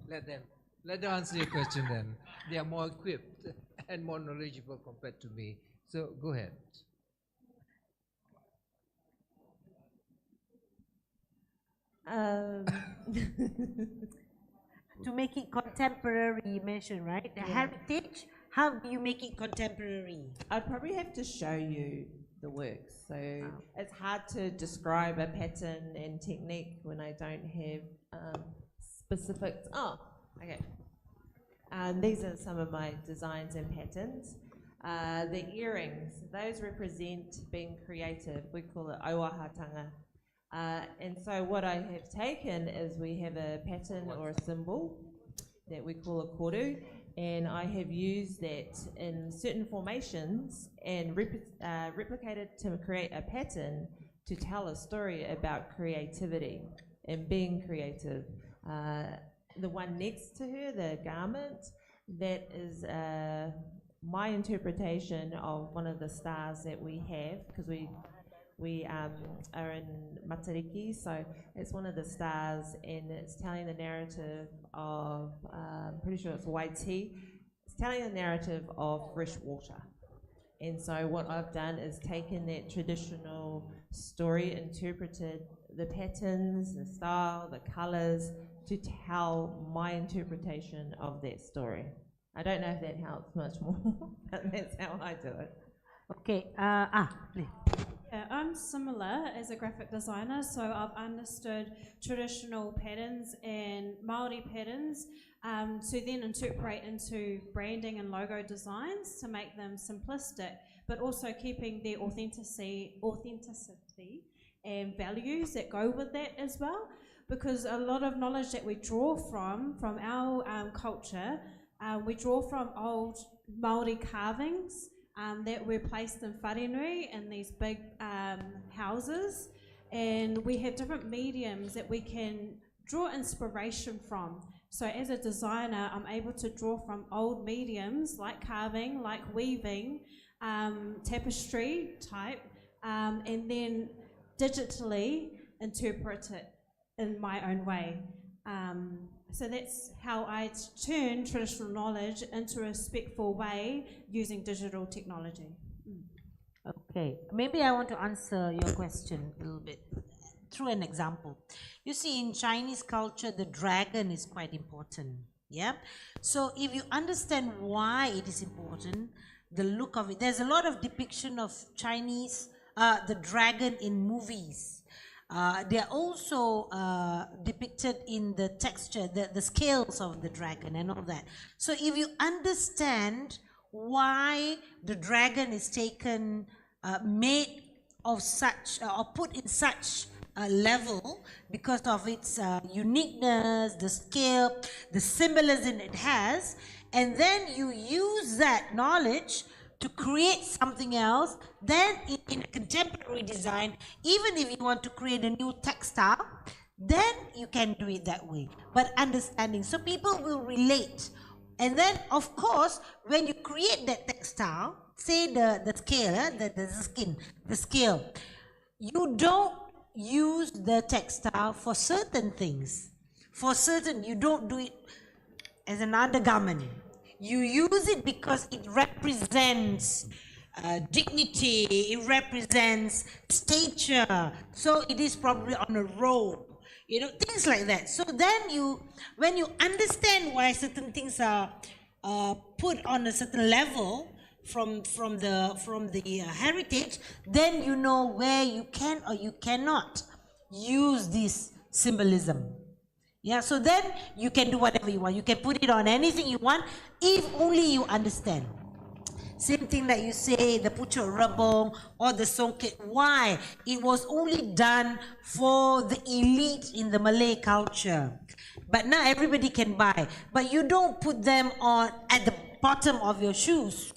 Let them answer your question then. They are more equipped and more knowledgeable compared to me. So go ahead. To make it contemporary, you mentioned, right? The heritage, how do you make it contemporary? I'd probably have to show you the work. So it's hard to describe a pattern and technique when I don't have specifics. Oh, okay. These are some of my designs and patterns. The earrings, those represent being creative. We call it auahatanga. And so what I have taken is we have a pattern or a symbol that we call a koru, and I have used that in certain formations and replicated to create a pattern to tell a story about creativity and being creative. The one next to her, the garment, that is my interpretation of one of the stars that we have, because we are in Matariki, so it's one of the stars and it's telling the narrative of, I'm pretty sure it's Waiti, it's telling the narrative of fresh water. And so what I've done is taken that traditional story, interpreted the patterns, the style, the colours, to tell my interpretation of that story. I don't know if that helps much more, but that's how I do it. Okay, please. I'm similar as a graphic designer, so I've understood traditional patterns and Māori patterns to then interpret into branding and logo designs to make them simplistic, but also keeping their authenticity and values that go with that as well. Because a lot of knowledge that we draw from our culture, we draw from old Māori carvings that were placed in wharenui in these big houses, and we have different mediums that we can draw inspiration from. So as a designer, I'm able to draw from old mediums like carving, like weaving, tapestry type, and then digitally interpret it in my own way. So that's how I turn traditional knowledge into a respectful way using digital technology. Okay, maybe I want to answer your question a little bit through an example. You see, in Chinese culture, the dragon is quite important. Yeah. So if you understand why it is important, the look of it, there's a lot of depiction of Chinese, the dragon in movies. They're also depicted in the texture, the scales of the dragon and all that. So if you understand why the dragon is taken, made of such, or put in such a level because of its uniqueness, the scale, the symbolism it has, and then you use that knowledge to create something else, then in a contemporary design, even if you want to create a new textile, then you can do it that way. But understanding, so people will relate. And then, of course, when you create that textile, say the scale, the scale, you don't use the textile for certain things. For certain, you don't do it as an undergarment. You use it because it represents dignity, it represents stature, so it is probably on a robe, you know, things like that. So then when you understand why certain things are put on a certain level from the heritage, then you know where you can or you cannot use this symbolism. Yeah, so then you can do whatever you want. You can put it on anything you want, if only you understand. Same thing that you say, the Pucuk Rebong or the Songket. Why? It was only done for the elite in the Malay culture. But now everybody can buy. But you don't put them on at the bottom of your shoes,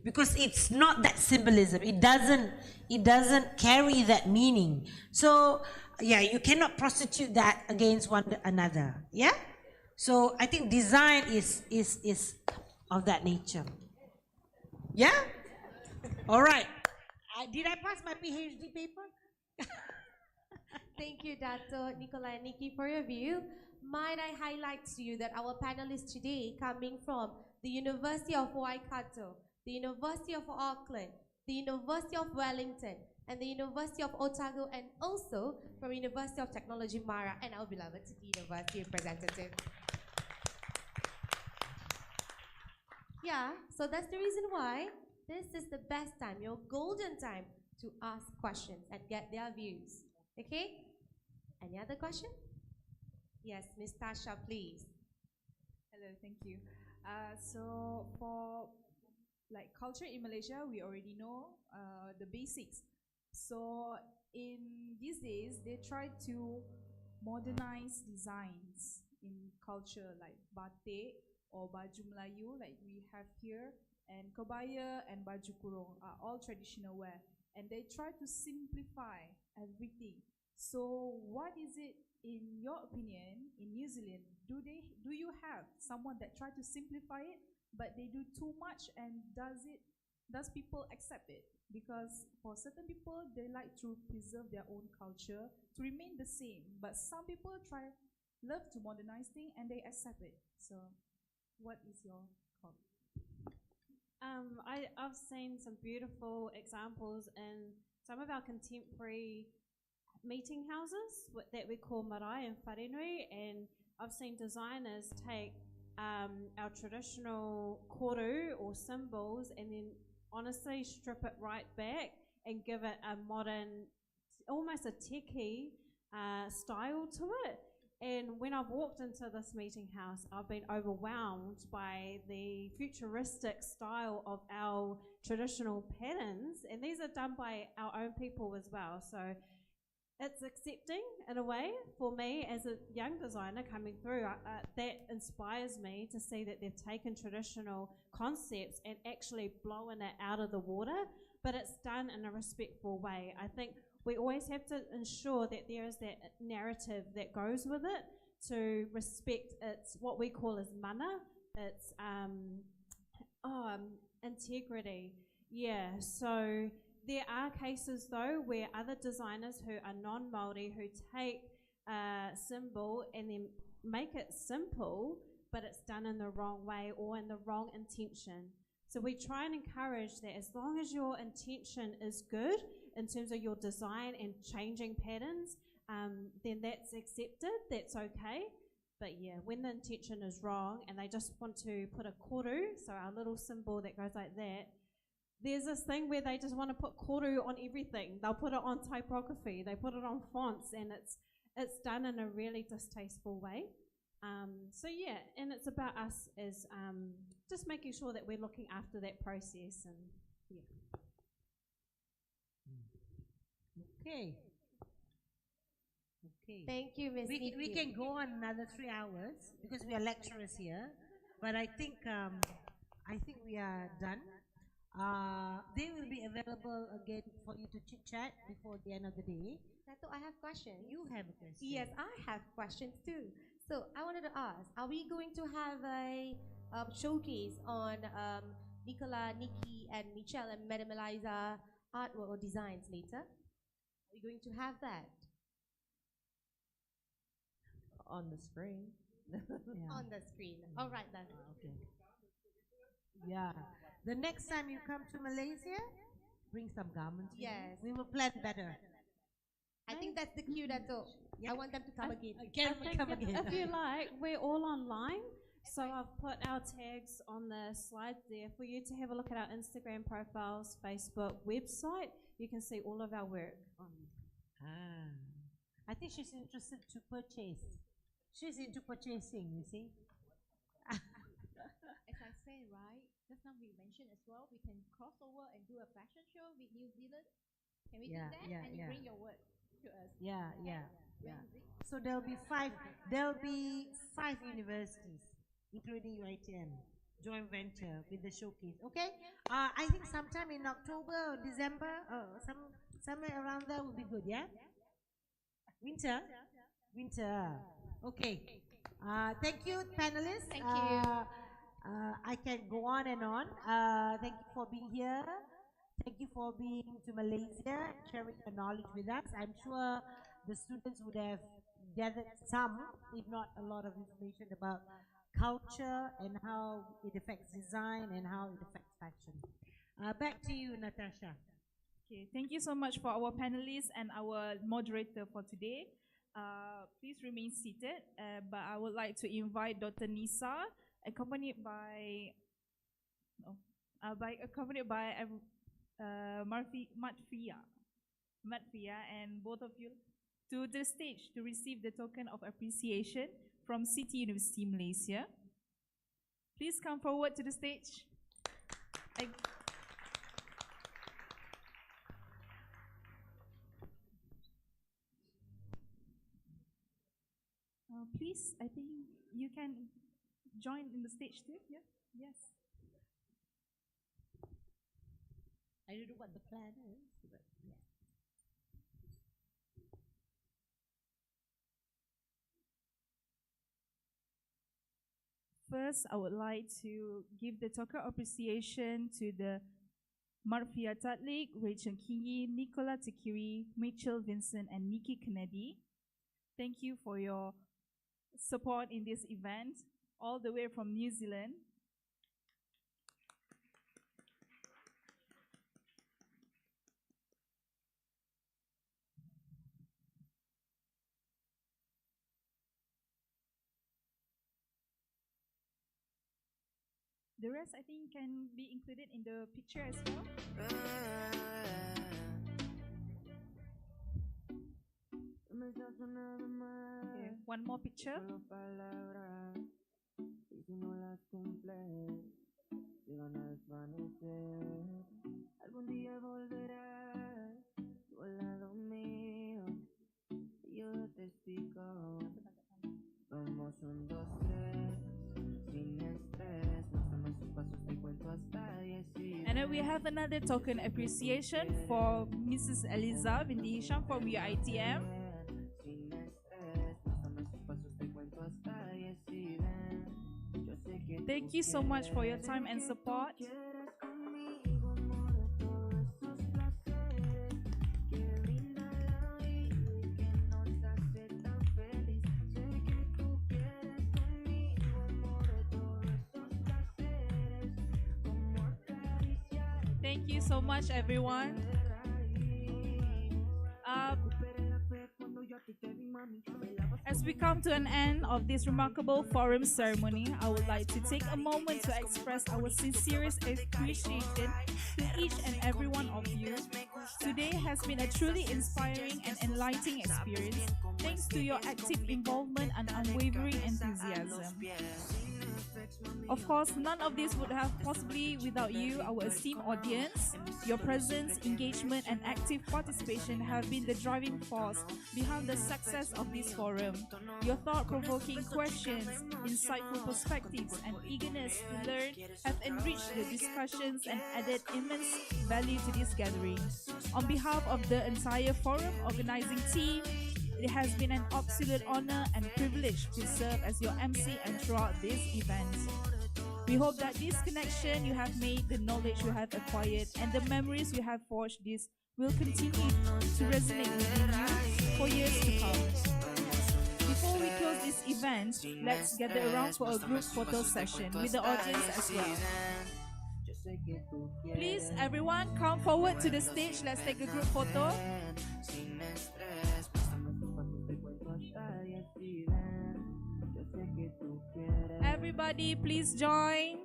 because it's not that symbolism. It doesn't carry that meaning. So yeah, you cannot prostitute that against one another. Yeah. So I think design is of that nature. Yeah. All right. Did I pass my PhD paper? Thank you, Dato, Nicola and Nikki, for your view. Might I highlight to you that our panelists today coming from the University of Waikato, the University of Auckland, the University of Wellington, and the University of Otago, and also from University of Technology Mara, and our beloved City University representative. Yeah, so that's the reason why this is the best time, your golden time, to ask questions and get their views. Okay? Any other question? Yes, Miss Tasha, please. Hello, thank you. So for like culture in Malaysia, we already know the basics. So in these days, they try to modernize designs in culture like batik or baju Melayu like we have here, and kebaya and baju kurung are all traditional wear, and they try to simplify everything. So what is it, in your opinion, in New Zealand, do you have someone that try to simplify it, but they do too much, and does people accept it? Because for certain people, they like to preserve their own culture to remain the same, but some people love to modernize things and they accept it. So what is your call? I've seen some beautiful examples in some of our contemporary meeting houses that we call marae and wharenui, and I've seen designers take our traditional koru or symbols and then honestly strip it right back and give it a modern, almost a techie style to it. And when I've walked into this meeting house, I've been overwhelmed by the futuristic style of our traditional patterns, and these are done by our own people as well. So it's accepting in a way for me as a young designer coming through. That inspires me to see that they've taken traditional concepts and actually blown it out of the water, but it's done in a respectful way. I think we always have to ensure that there is that narrative that goes with it to respect its what we call as mana, its integrity. Yeah, so there are cases though where other designers who are non-Māori who take a symbol and then make it simple, but it's done in the wrong way or in the wrong intention. So we try and encourage that as long as your intention is good in terms of your design and changing patterns, then that's accepted, that's okay. But yeah, when the intention is wrong and they just want to put a koru, so our little symbol that goes like that, there's this thing where they just want to put koru on everything. They'll put it on typography, they put it on fonts, and it's done in a really distasteful way. So yeah, and it's about us as just making sure that we're looking after that process, and yeah. Okay. Okay. Thank you, Ms. We can go on another 3 hours because we are lecturers here, but I think we are done. They will be available again for you to chit chat before the end of the day. Dato, I have questions. You have a question. Yes, I have questions too. So I wanted to ask, are we going to have a showcase on Nicola, Nikki, and Michelle and Madam Eliza artwork or designs later? Are we going to have that? On the screen. On the screen. All right then. Okay. Yeah. The next time you come to Malaysia, bring some garments. Yes. We will plan better. I think that's the cue, Dato. I want them to come again. If you like, we're all online. So I've put our tags on the slides there for you to have a look at our Instagram profiles, Facebook, website. You can see all of our work. I think she's interested to purchase. She's into purchasing, you see. As I say, right, just now we mentioned as well, we can cross over and do a fashion show with New Zealand. Can we do that? And you bring your work to us. Yeah. When is it? So there'll be five universities, including UiTM, joint venture with the showcase. Okay? I think sometime in October or December, somewhere around there will be good, yeah? Winter. Okay. Thank you, panelists. Thank you. I can go on and on. Thank you for being here. Thank you for being to Malaysia, sharing your knowledge with us. I'm sure the students would have gathered some, if not a lot of information about culture and how it affects design and how it affects fashion. Back to you, Natasha. Okay, thank you so much for our panelists and our moderator for today. Please remain seated, but I would like to invite Dr. Nisa, accompanied by Matfia, and both of you to the stage to receive the token of appreciation from City University Malaysia. Please come forward to the stage. Please, I think you can join in the stage too. Yeah. Yes. I don't know what the plan is, but yeah. First, I would like to give the token of appreciation to the Marfia Tatlik, Rachel Kingi, Nicola Tekiri, Mitchell Vincent, and Nikki Kennedy. Thank you for your support in this event, all the way from New Zealand. The rest, I think, can be included in the picture as well. Okay, one more picture. Algún día volverás, tú al lado mío, y yo de testigo. Vamos un, dos, tres, sin estrés, muéstrame sus pasos, te cuento hasta 10 y And then we have another token appreciation for Mrs. Eliza Binti Hisham from UITM. sin estrés, muéstrame sus pasos, te cuento hasta 10 y ven. Yo sé que Thank you so much for your time and support. quieres conmigo, amor, todos esos placeres que brinda la vida y que nos hace tan feliz. Sé que tú quieres conmigo, amor, todos esos placeres, como acariciar. Thank you so much, everyone. As we come to an end of this remarkable forum ceremony, I would like to take a moment to express our sincerest appreciation to each and every one of you. Today has been a truly inspiring and enlightening experience, thanks to your active involvement and unwavering enthusiasm. Of course, none of this would have possibly without you, our esteemed audience. Your presence, engagement, and active participation have been the driving force behind the success of this forum. Your thought-provoking questions, insightful perspectives, and eagerness to learn have enriched the discussions and added immense value to this gathering. On behalf of the entire forum organizing team, it has been an absolute honor and privilege to serve as your MC and throughout this event. We hope that this connection you have made, the knowledge you have acquired, and the memories you have forged this will continue to resonate within you for years to come. Before we close this event, let's gather around for a group photo session with the audience as well. Please, everyone, come forward to the stage. Let's take a group photo. Everybody, please join.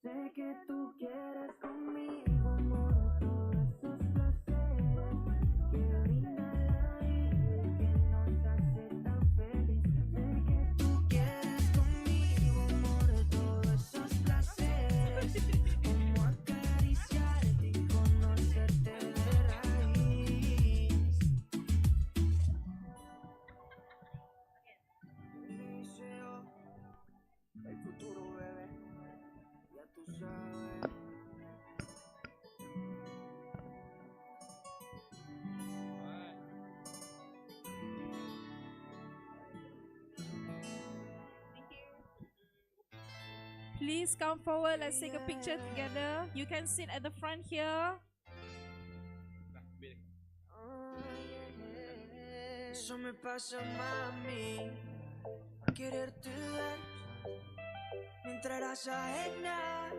Sé que tú quieres conmigo, amor, todos esos placeres que brinda la vida y que nos hace tan feliz. Sé que tú quieres conmigo, amor, todos esos placeres, como acariciarte y conocerte de raíz. Deseo el futuro, bebé. Ya tú sabes. Please come forward. Let's take a picture together. You can sit at the front here. Eso me pasa, mami. Quererte ver mientras eras ajena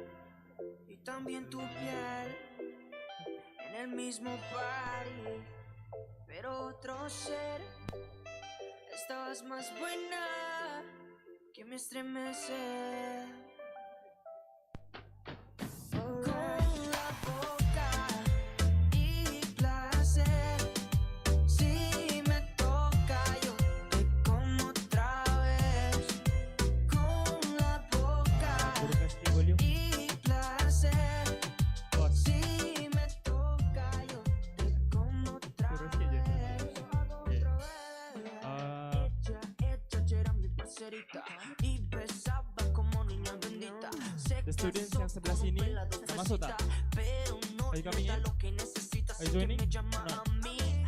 y también tu piel en el mismo party, pero otro ser. Estabas más buena que me estremece. Con la boca y placer, si me toca yo te como otra vez. Con la boca y placer, si me toca yo te como otra vez. Ella era mi parcerita y besaba como niña bendita. The students yang sebelah sini masuk tak? Are you coming in? Are you joining? No.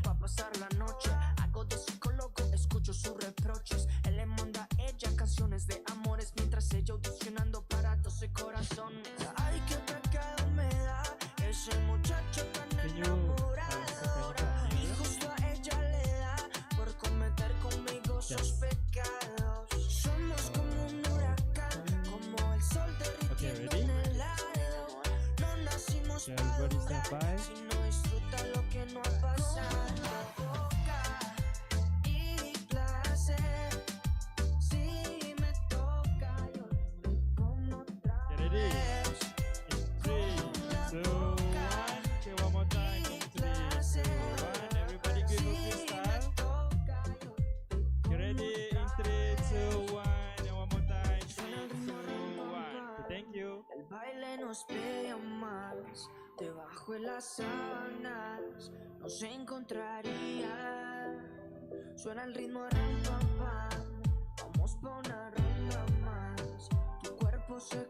Pa' pasar la noche, hago de psicólogo, escucho sus reproches. Él le manda a ella canciones de amores mientras ella audicionando para 12 corazones. Ay, qué pecado me da ese muchacho tan enamorado. Y justo a ella le da por cometer conmigo sus pecados. Somos como un huracán, como el sol derritiendo en el helado. No nacimos para durar, si no disfruta lo que no ha pasado. Boca y placer, si me toca yo te como otra vez. In 3, 2, 1. Okay, one more time. In 3, 2, 1. Everybody good with freestyle. nos vean más. Debajo de las sábanas nos encontraría. Suena el ritmo, ram, pam, pam. Vamos pa' una ronda más. Tu cuerpo se